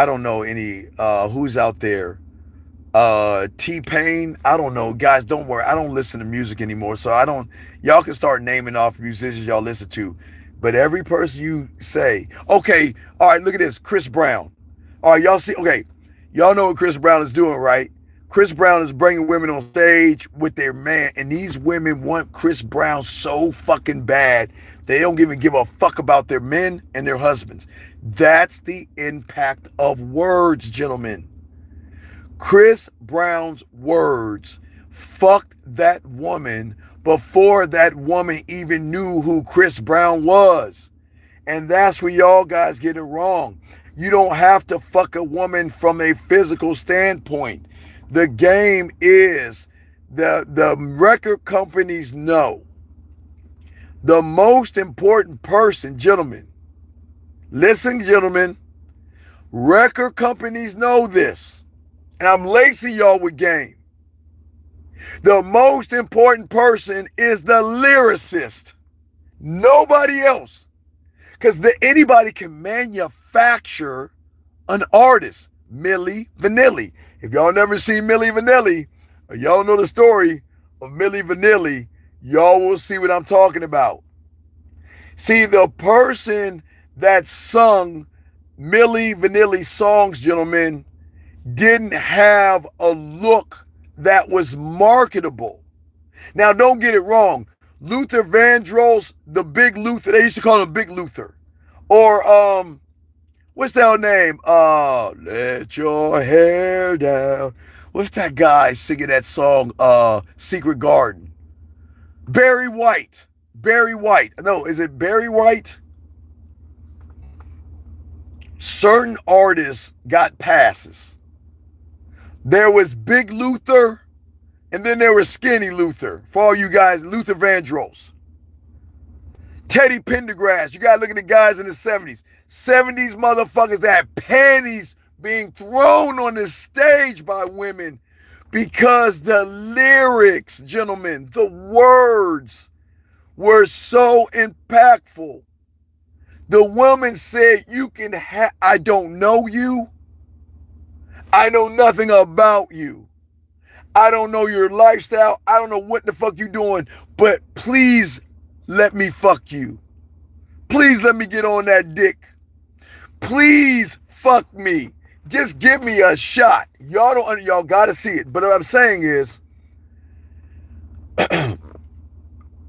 [SPEAKER 1] don't know any, who's out there, T-Pain, I don't know. Guys, don't worry, I don't listen to music anymore, so y'all can start naming off musicians y'all listen to, but every person you say, okay, all right, look at this, Chris Brown. All right, y'all see, okay, y'all know what Chris Brown is doing, right? Chris Brown is bringing women on stage with their man, and these women want Chris Brown so fucking bad, they don't even give a fuck about their men and their husbands. That's the impact of words, gentlemen. Chris Brown's words fucked that woman before that woman even knew who Chris Brown was. And that's where y'all guys get it wrong. You don't have to fuck a woman from a physical standpoint. The game is the record companies know. The most important person, gentlemen, listen, gentlemen, record companies know this. And I'm lacing y'all with game. The most important person is the lyricist. Nobody else. Because anybody can manufacture an artist. Milli Vanilli. If y'all never seen Milli Vanilli, or y'all know the story of Milli Vanilli, y'all will see what I'm talking about. See, the person that sung Milli Vanilli songs, gentlemen, didn't have a look that was marketable. Now, don't get it wrong. Luther Vandross, the Big Luther. They used to call him Big Luther. Or what's that name? Let your hair down. What's that guy singing that song? Secret Garden. Barry White. Barry White. No, is it Barry White? Certain artists got passes. There was Big Luther, and then there was Skinny Luther. For all you guys, Luther Vandross. Teddy Pendergrass. You gotta look at the guys in the 70s. 70s motherfuckers that had panties being thrown on the stage by women because the lyrics, gentlemen, the words were so impactful. The woman said, I don't know you. I know nothing about you. I don't know your lifestyle. I don't know what the fuck you doing, but please let me fuck you. Please let me get on that dick. Please fuck me. Just give me a shot. Y'all gotta see it. But what I'm saying is,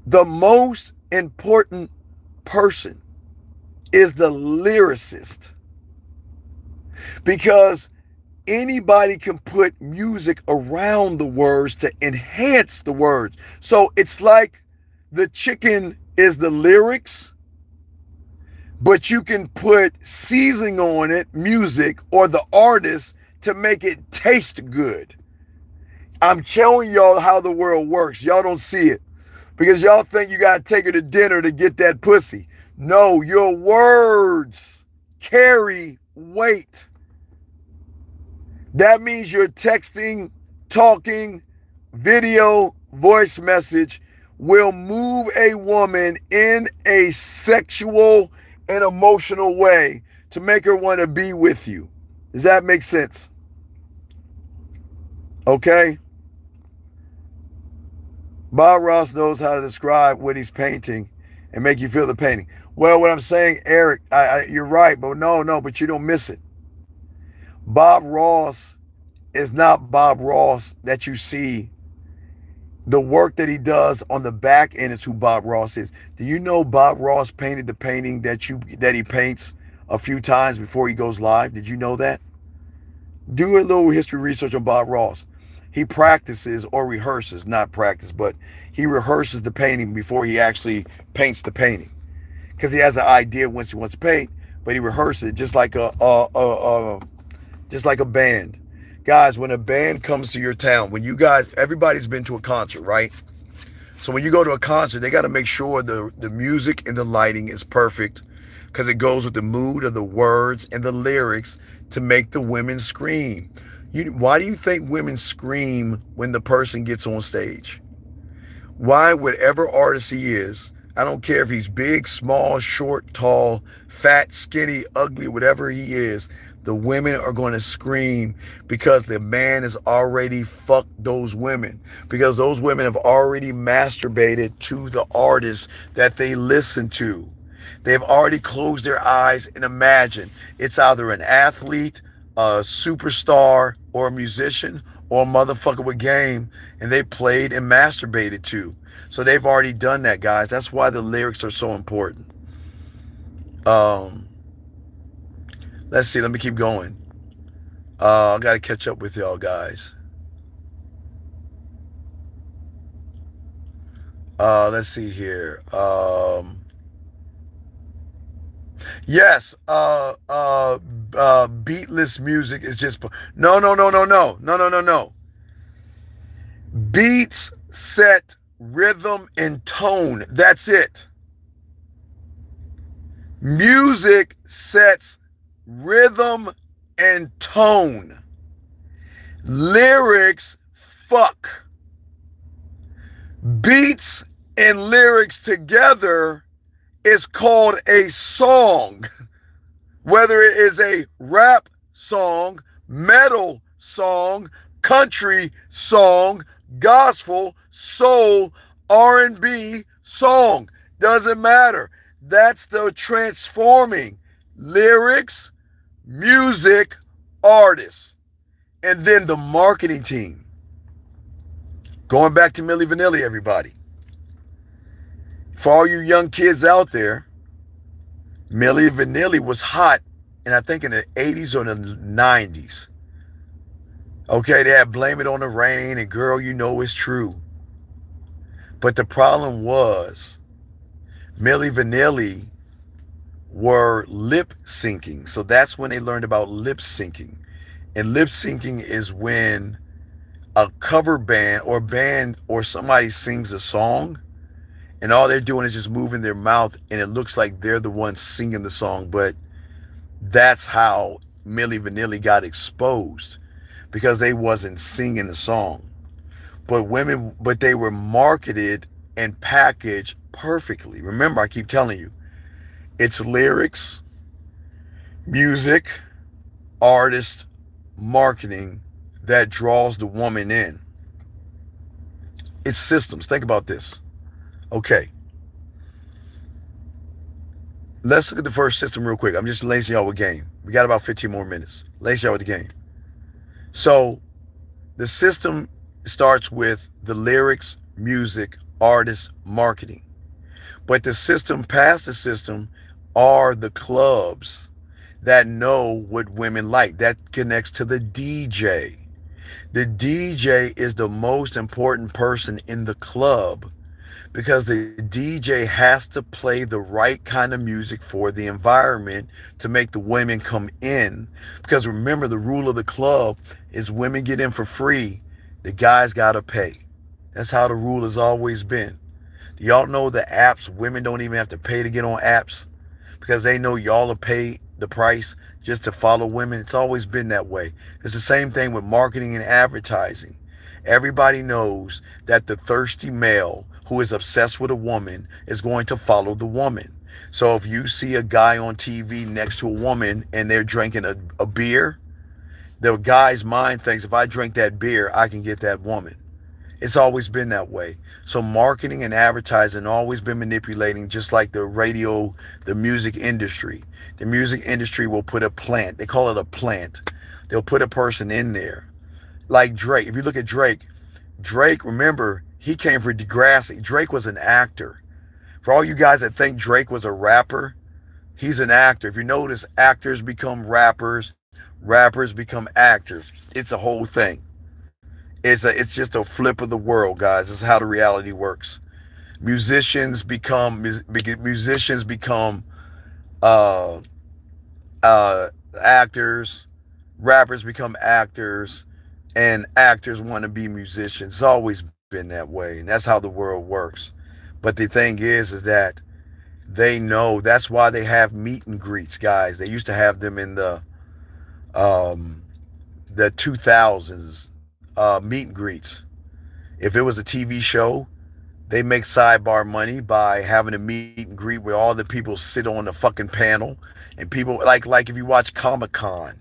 [SPEAKER 1] the most important person is the lyricist. Because anybody can put music around the words to enhance the words. So it's like the chicken is the lyrics, but you can put seasoning on it, music, or the artist to make it taste good. I'm showing y'all how the world works. Y'all don't see it because y'all think you gotta take her to dinner to get that pussy. No, your words carry weight. That means you're texting, talking, video, voice message will move a woman in a sexual and emotional way to make her want to be with you. Does that make sense? Okay? Bob Ross knows how to describe what he's painting and make you feel the painting. Well, what I'm saying, Eric, you're right, but but you don't miss it. Bob Ross is not Bob Ross that you see. The work that he does on the back end is who Bob Ross is. Do you know Bob Ross painted the painting that he paints a few times before he goes live? Did you know that? Do a little history research on Bob Ross. He practices or rehearses, not practice, but he rehearses the painting before he actually paints the painting. Because he has an idea once he wants to paint, but he rehearses it just like a band. Guys, when a band comes to your town, everybody's been to a concert, right? So when you go to a concert, they got to make sure the music and the lighting is perfect because it goes with the mood of the words and the lyrics to make the women scream. Why do you think women scream when the person gets on stage? Why, whatever artist he is, I don't care if he's big, small, short, tall, fat, skinny, ugly, whatever he is, the women are going to scream because the man has already fucked those women. Because those women have already masturbated to the artist that they listen to. They've already closed their eyes and imagined it's either an athlete, a superstar, or a musician, or a motherfucker with game, and they played and masturbated to. So they've already done that, guys. That's why the lyrics are so important. Let's see. Let me keep going. I got to catch up with y'all, guys. Let's see here. Yes. Beatless music is just no. Beats set rhythm and tone. That's it. Music sets rhythm and tone. Lyrics fuck. Beats and lyrics together is called a song. Whether it is a rap song, metal song, country song, gospel, soul, R&B song. Doesn't matter. That's the transforming lyrics, music, artists, and then the marketing team. Going back to Milli Vanilli, everybody. For all you young kids out there, Milli Vanilli was hot, and I think in the 80s or the 90s. Okay, they had Blame It on the Rain and Girl You Know It's True. But the problem was Milli Vanilli were lip syncing. So that's when they learned about lip syncing. And lip syncing is when a cover band or somebody sings a song and all they're doing is just moving their mouth and it looks like they're the ones singing the song. But that's how Milli Vanilli got exposed because they wasn't singing the song. But they were marketed and packaged perfectly. Remember, I keep telling you, it's lyrics, music, artist, marketing that draws the woman in. It's systems. Think about this. Okay, let's look at the first system real quick. I'm just lacing y'all with game. We got about 15 more minutes. Lacing y'all with the game. So the system starts with the lyrics, music, artist, marketing. But the system past the system are the clubs that know what women like. That connects to the DJ. The DJ is the most important person in the club because the DJ has to play the right kind of music for the environment to make the women come in. Because remember, the rule of the club is women get in for free, the guys got to pay. That's how the rule has always been. Do y'all know the apps, women don't even have to pay to get on apps because they know y'all will pay the price just to follow women? It's always been that way. It's the same thing with marketing and advertising. Everybody knows that the thirsty male who is obsessed with a woman is going to follow the woman. So if you see a guy on TV next to a woman and they're drinking a beer, the guy's mind thinks if I drink that beer, I can get that woman. It's always been that way. So marketing and advertising always been manipulating, just like the radio, the music industry. The music industry will put a plant. They call it a plant. They'll put a person in there. Like Drake. If you look at Drake, remember, he came for Degrassi. Drake was an actor. For all you guys that think Drake was a rapper, he's an actor. If you notice, actors become rappers, rappers become actors. It's a whole thing. It's just a flip of the world, guys. This is how the reality works. Musicians become uh, actors, rappers become actors, and actors want to be musicians. It's always been that way, and that's how the world works. But the thing is that they know that's why they have meet and greets, guys. They used to have them in um, the 2000s, meet and greets. If it was a TV show, they make sidebar money by having a meet and greet where all the people sit on the fucking panel and people like if you watch Comic-Con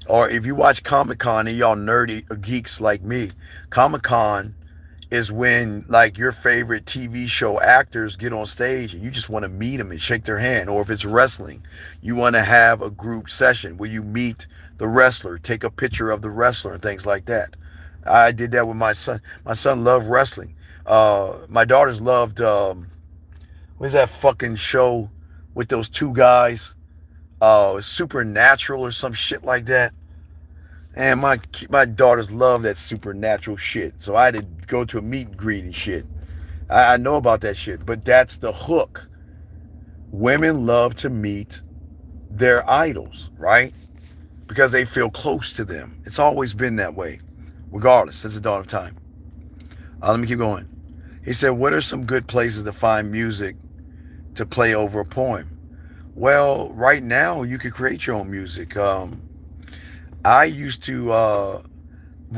[SPEAKER 1] or if you watch Comic-Con and y'all nerdy geeks like me, Comic-Con is when like your favorite TV show actors get on stage and you just want to meet them and shake their hand. Or if it's wrestling, you want to have a group session where you meet the wrestler, take a picture of the wrestler and things like that. I did that with my son. My son loved wrestling. My daughters loved what's that fucking show with those two guys? Supernatural or some shit like that. And my daughters love that supernatural shit. So I had to go to a meet and greet and shit. I know about that shit, but that's the hook. Women love to meet their idols, right? Because they feel close to them. It's always been that way, regardless, since the dawn of time. Let me keep going. He said, what are some good places to find music to play over a poem? Well, right now, you can create your own music. I used to,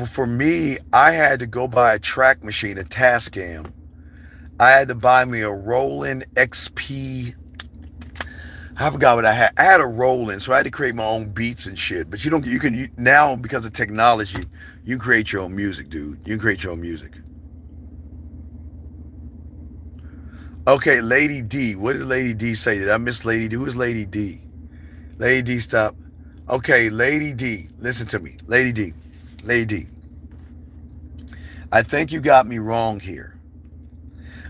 [SPEAKER 1] for me, I had to go buy a track machine, a Tascam. I had to buy me a Roland XP. I forgot what I had. I had a Roland, so I had to create my own beats and shit. But now, because of technology, you can create your own music, dude. You can create your own music. Okay, Lady D. What did Lady D say? Did I miss Lady D? Who is Lady D? Lady D, stop. Okay, Lady D. Listen to me. Lady D. Lady D. I think you got me wrong here.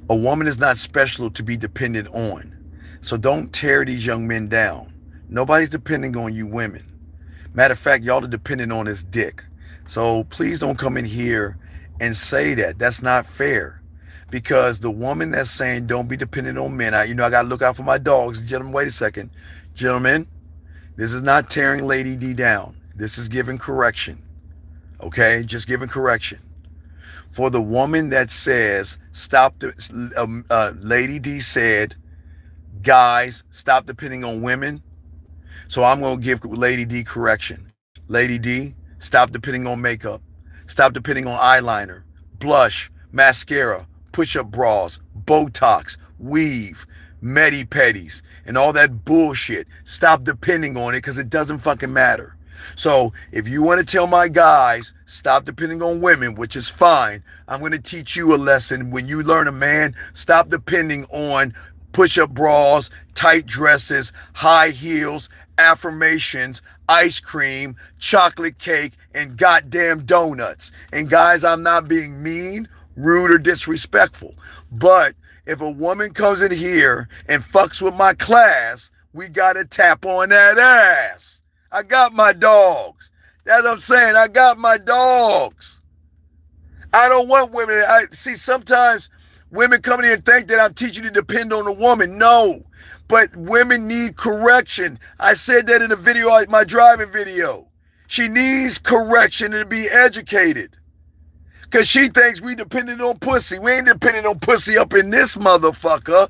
[SPEAKER 1] A woman is not special to be dependent on. So don't tear these young men down. Nobody's depending on you women. Matter of fact, y'all are dependent on his dick. So please don't come in here and say that. That's not fair. Because the woman that's saying don't be dependent on men, I got to look out for my dogs. Gentlemen, wait a second. Gentlemen, this is not tearing Lady D down. This is giving correction. Okay? Just giving correction. For the woman that says, Lady D said, guys, stop depending on women. So I'm going to give Lady D correction. Lady D, stop depending on makeup. Stop depending on eyeliner, blush, mascara, push-up bras, Botox, weave, medi-pedis, and all that bullshit. Stop depending on it because it doesn't fucking matter. So if you want to tell my guys, stop depending on women, which is fine, I'm going to teach you a lesson. When you learn a man, stop depending on push-up bras, tight dresses, high heels, affirmations, ice cream, chocolate cake, and goddamn donuts. And guys, I'm not being mean, rude, or disrespectful. But if a woman comes in here and fucks with my class, we gotta tap on that ass. I got my dogs. That's what I'm saying. I got my dogs. I don't want women. I see sometimes women come in here and think that I'm teaching you to depend on a woman. No. But women need correction. I said that in a video, like my driving video. She needs correction and to be educated. Because she thinks we dependent on pussy. We ain't dependent on pussy up in this motherfucker.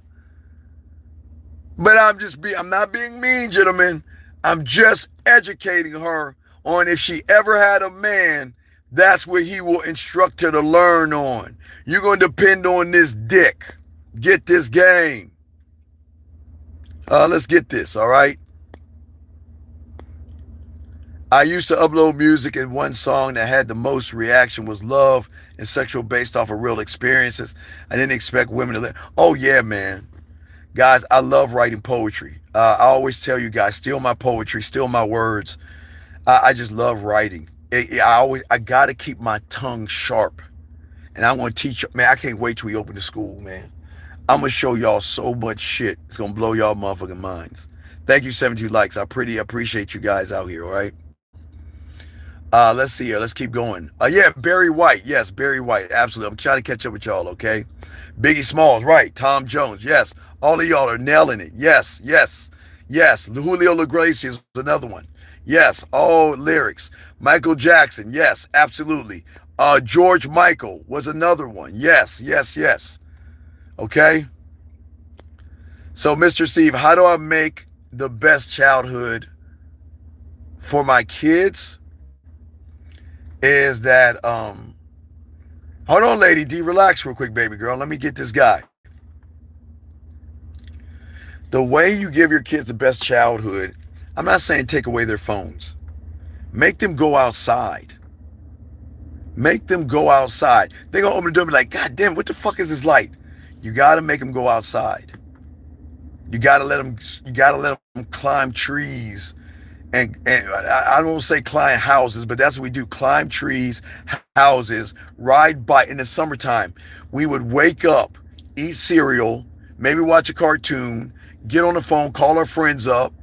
[SPEAKER 1] But I'm not being mean, gentlemen. I'm just educating her on if she ever had a man, that's what he will instruct her to learn on. You're going to depend on this dick. Get this game. Let's get this, all right? I used to upload music, and one song that had the most reaction was Love and Sexual, based off of real experiences. I didn't expect women to live. Oh, yeah, man. Guys, I love writing poetry. I always tell you guys, steal my poetry, steal my words. I just love writing. I got to keep my tongue sharp. And I'm going to teach, man, I can't wait till we open the school, man. I'm going to show y'all so much shit. It's going to blow y'all motherfucking minds. Thank you, 72 likes. I pretty appreciate you guys out here, all right? Let's see here. Let's keep going. Yeah, Barry White. Yes, Barry White. Absolutely. I'm trying to catch up with y'all, okay? Biggie Smalls, right. Tom Jones, yes. All of y'all are nailing it. Yes, yes, yes. Julio Iglesias is another one. Yes, all lyrics. Michael Jackson, yes, absolutely. George Michael was another one. Yes, yes, yes. Okay? So, Mr. Steve, how do I make the best childhood for my kids? Is that, hold on, Lady D, relax real quick, baby girl. Let me get this guy. The way you give your kids the best childhood, I'm not saying take away their phones. Make them go outside. Make them go outside. They're going to open the door and be like, God damn, what the fuck is this light? You got to make them go outside. You got to let them climb trees. And I don't say climb houses, but that's what we do. Climb trees, houses, ride bike. In the summertime, we would wake up, eat cereal, maybe watch a cartoon, get on the phone, call our friends up,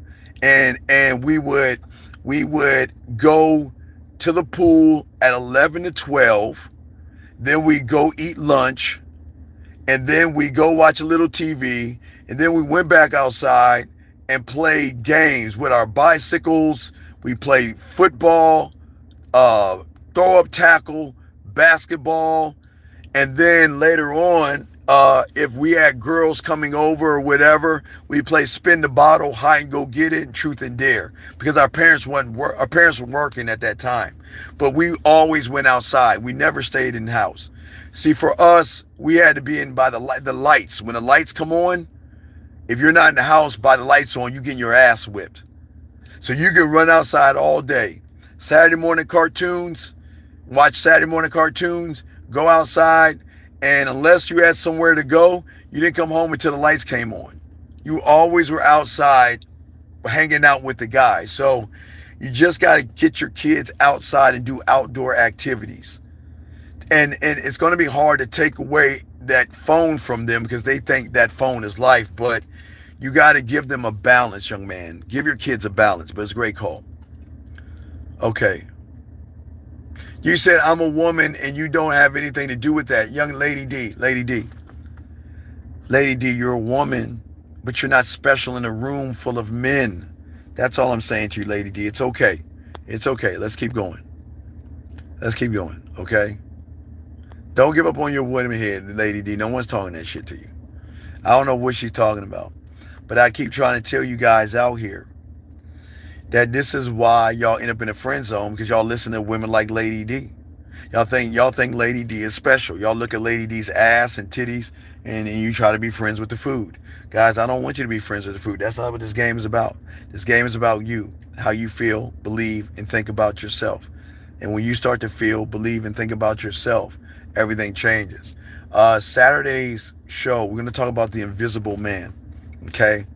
[SPEAKER 1] and we would go to the pool at 11 to 12. Then we go eat lunch, and then we go watch a little TV, and then we went back outside and played games with our bicycles. We played football, throw up tackle, basketball, and then later on, if we had girls coming over or whatever, we play spin the bottle, hide and go get it, and truth and dare, because our parents were working at that time. But we always went outside. We never stayed in the house. See, for us, we had to be in by the lights. When the lights come on, if you're not in the house by the lights on, you getting your ass whipped. So you can run outside all day. Saturday morning cartoons, watch Saturday morning cartoons, go outside, and unless you had somewhere to go, you didn't come home until the lights came on. You always were outside hanging out with the guys. So you just got to get your kids outside and do outdoor activities. And it's going to be hard to take away that phone from them because they think that phone is life. But you got to give them a balance, young man. Give your kids a balance. But it's a great call. Okay. You said I'm a woman and you don't have anything to do with that. Young Lady D, Lady D, Lady D, you're a woman, but you're not special in a room full of men. That's all I'm saying to you, Lady D. It's okay. It's okay. Let's keep going. Let's keep going, okay? Don't give up on your woman head, Lady D. No one's talking that shit to you. I don't know what she's talking about. But I keep trying to tell you guys out here that this is why y'all end up in a friend zone because y'all listen to women like Lady D. Y'all think Lady D is special. Y'all look at Lady D's ass and titties and you try to be friends with the food. Guys, I don't want you to be friends with the food. That's not what this game is about. This game is about you, how you feel, believe, and think about yourself. And when you start to feel, believe, and think about yourself, everything changes. Saturday's show, we're going to talk about the invisible man. Okay?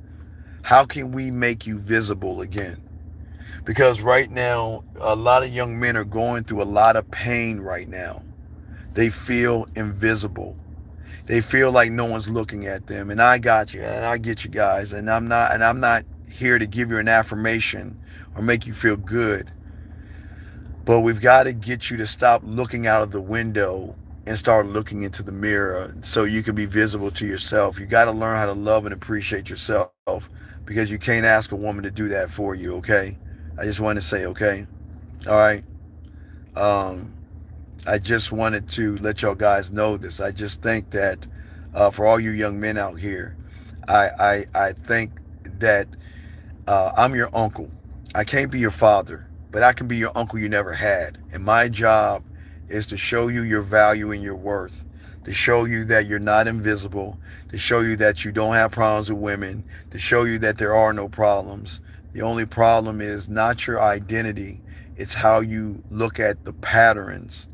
[SPEAKER 1] How can we make you visible again? Because right now, a lot of young men are going through a lot of pain right now. They feel invisible. They feel like no one's looking at them. And I got you, and I get you guys. And I'm not here to give you an affirmation or make you feel good. But we've got to get you to stop looking out of the window and start looking into the mirror so you can be visible to yourself. You got to learn how to love and appreciate yourself because you can't ask a woman to do that for you, okay? I just wanted to say, okay? All right? Um, I just wanted to let y'all guys know this. I just think that for all you young men out here, I think that I'm your uncle. I can't be your father, but I can be your uncle you never had. And my job is to show you your value and your worth, to show you that you're not invisible, to show you that you don't have problems with women, to show you that there are no problems. The only problem is not your identity. It's how you look at the patterns.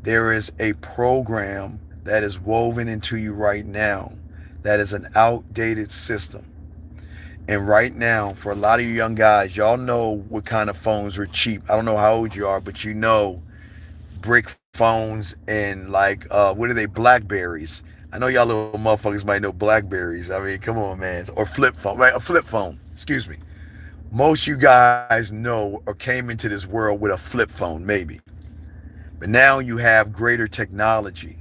[SPEAKER 1] There is a program that is woven into you right now that is an outdated system. And right now, for a lot of you young guys, y'all know what kind of phones are cheap. I don't know how old you are, but you know brick phones and like, what are they, Blackberries. I know y'all little motherfuckers might know Blackberries. I mean, come on, man. Or flip phone, right? A flip phone, excuse me. Most you guys know or came into this world with a flip phone, maybe. But now you have greater technology.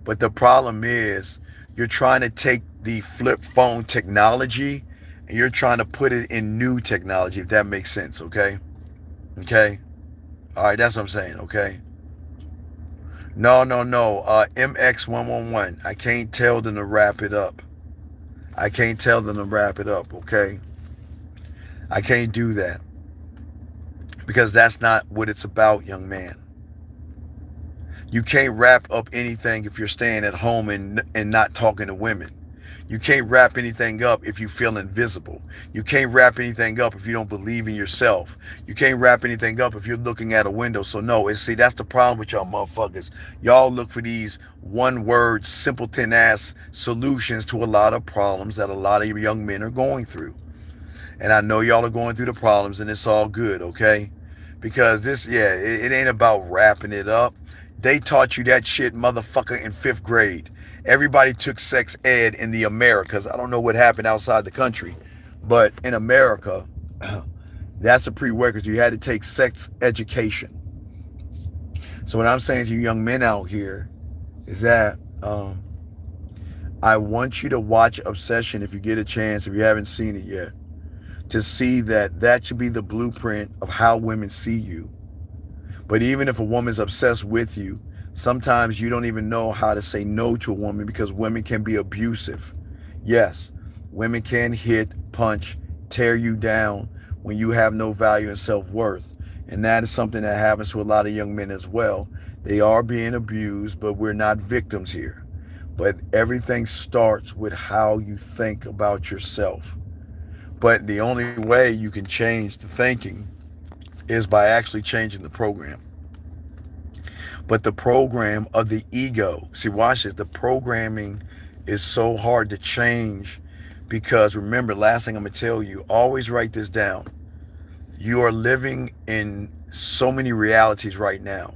[SPEAKER 1] But the problem is you're trying to take the flip phone technology and you're trying to put it in new technology, if that makes sense, okay? Okay? All right, that's what I'm saying, okay? No, no, no. MX111. I can't tell them to wrap it up. I can't tell them to wrap it up, okay? I can't do that. Because that's not what it's about, young man. You can't wrap up anything if you're staying at home and not talking to women. You can't wrap anything up if you feel invisible. You can't wrap anything up if you don't believe in yourself. You can't wrap anything up if you're looking at a window. So no, and see, that's the problem with y'all motherfuckers. Y'all look for these one-word, simpleton-ass solutions to a lot of problems that a lot of young men are going through. And I know y'all are going through the problems and it's all good, okay? Because this, yeah, it ain't about wrapping it up. They taught you that shit, motherfucker, in 5th grade. Everybody took sex ed in the Americas. I don't know what happened outside the country, but in America, that's a prerequisite. You had to take sex education. So what I'm saying to you young men out here is that I want you to watch Obsession if you get a chance, if you haven't seen it yet, to see that that should be the blueprint of how women see you. But even if a woman's obsessed with you, sometimes you don't even know how to say no to a woman because women can be abusive. Yes, women can hit, punch, tear you down when you have no value and self-worth. And that is something that happens to a lot of young men as well. They are being abused, but we're not victims here. But everything starts with how you think about yourself. But the only way you can change the thinking is by actually changing the program. But the program of the ego, see, watch this, the programming is so hard to change because remember, last thing I'm going to tell you, always write this down. You are living in so many realities right now.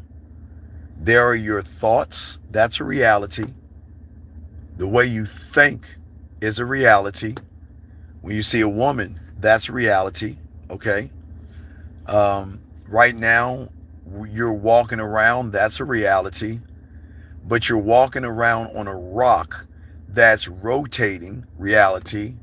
[SPEAKER 1] There are your thoughts, that's a reality. The way you think is a reality. When you see a woman, that's reality. Okay. Right now, you're walking around, that's a reality. But you're walking around on a rock that's rotating, reality,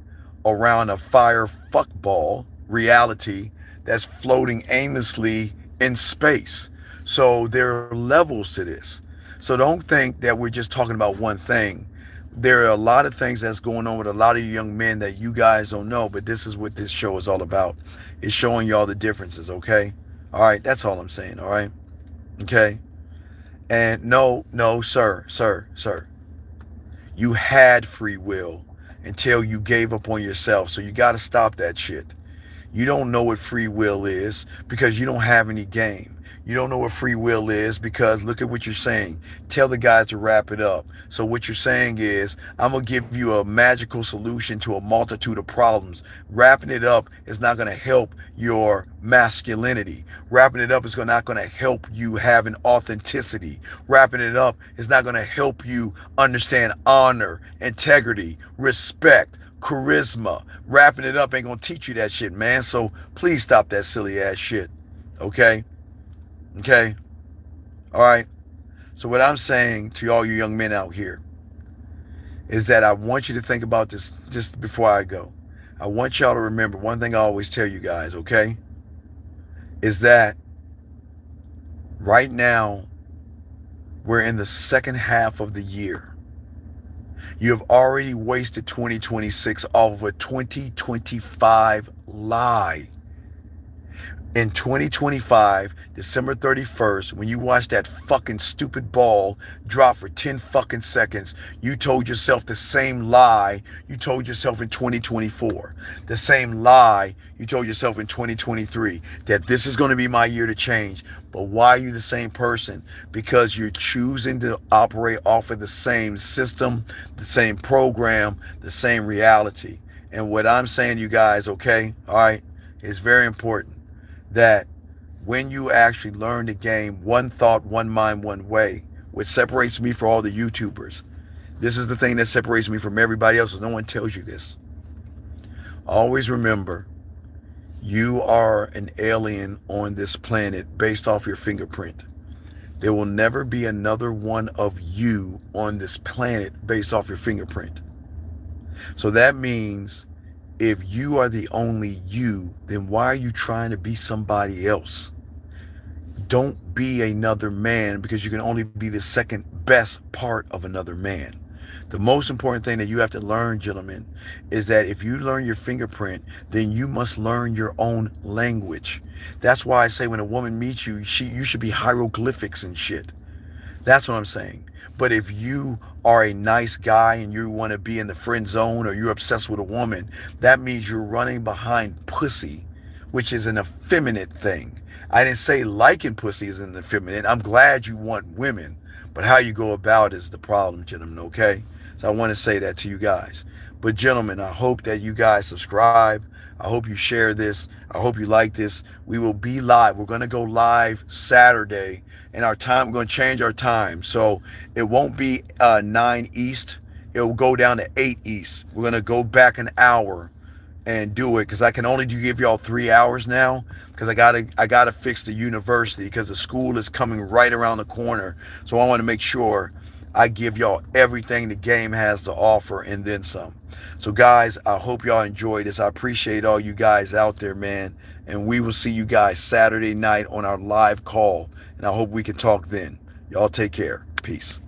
[SPEAKER 1] around a fire fuckball, reality, that's floating aimlessly in space. So there are levels to this. So don't think that we're just talking about one thing. There are a lot of things that's going on with a lot of young men that you guys don't know, but this is what this show is all about. It's showing y'all the differences, okay? All right, that's all I'm saying, all right? Okay? And no, no, sir. You had free will until you gave up on yourself. So you got to stop that shit. You don't know what free will is because you don't have any game. You don't know what free will is because look at what you're saying. Tell the guys to wrap it up. So what you're saying is, I'm going to give you a magical solution to a multitude of problems. Wrapping it up is not going to help your masculinity. Wrapping it up is not going to help you have an authenticity. Wrapping it up is not going to help you understand honor, integrity, respect, charisma. Wrapping it up ain't gonna teach you that shit, man. So please stop that silly ass shit. Okay? Okay? Alright? So what I'm saying to all you young men out here is that I want you to think about this just before I go. I want y'all to remember one thing I always tell you guys, okay? Is that right now we're in the second half of the year. You have already wasted 2026 off of a 2025 lie. In 2025, December 31st, when you watched that fucking stupid ball drop for 10 fucking seconds, you told yourself the same lie you told yourself in 2024. The same lie you told yourself in 2023, that this is going to be my year to change. But why are you the same person? Because you're choosing to operate off of the same system, the same program, the same reality. And what I'm saying to you guys, okay, all right, is very important that when you actually learn the game, one thought, one mind, one way, which separates me from all the YouTubers. This is the thing that separates me from everybody else. No one tells you this. Always remember, you are an alien on this planet based off your fingerprint. There will never be another one of you on this planet based off your fingerprint. So that means if you are the only you, then why are you trying to be somebody else? Don't be another man because you can only be the second best part of another man. The most important thing that you have to learn, gentlemen, is that if you learn your fingerprint, then you must learn your own language. That's why I say when a woman meets you, you should be hieroglyphics and shit. That's what I'm saying. But if you are a nice guy and you want to be in the friend zone or you're obsessed with a woman, that means you're running behind pussy, which is an effeminate thing. I didn't say liking pussy is an effeminate. I'm glad you want women, but how you go about it is the problem, gentlemen, okay? So I want to say that to you guys. But gentlemen, I hope that you guys subscribe. I hope you share this. I hope you like this. We will be live. We're going to go live Saturday. And our time, we're going to change our time. So it won't be 9 East. It will go down to 8 East. We're going to go back an hour and do it because I can only give y'all 3 hours now because I gotta fix the university because the school is coming right around the corner. So I want to make sure I give y'all everything the game has to offer and then some. So guys, I hope y'all enjoyed this. I appreciate all you guys out there, man. And we will see you guys Saturday night on our live call. And I hope we can talk then. Y'all take care. Peace.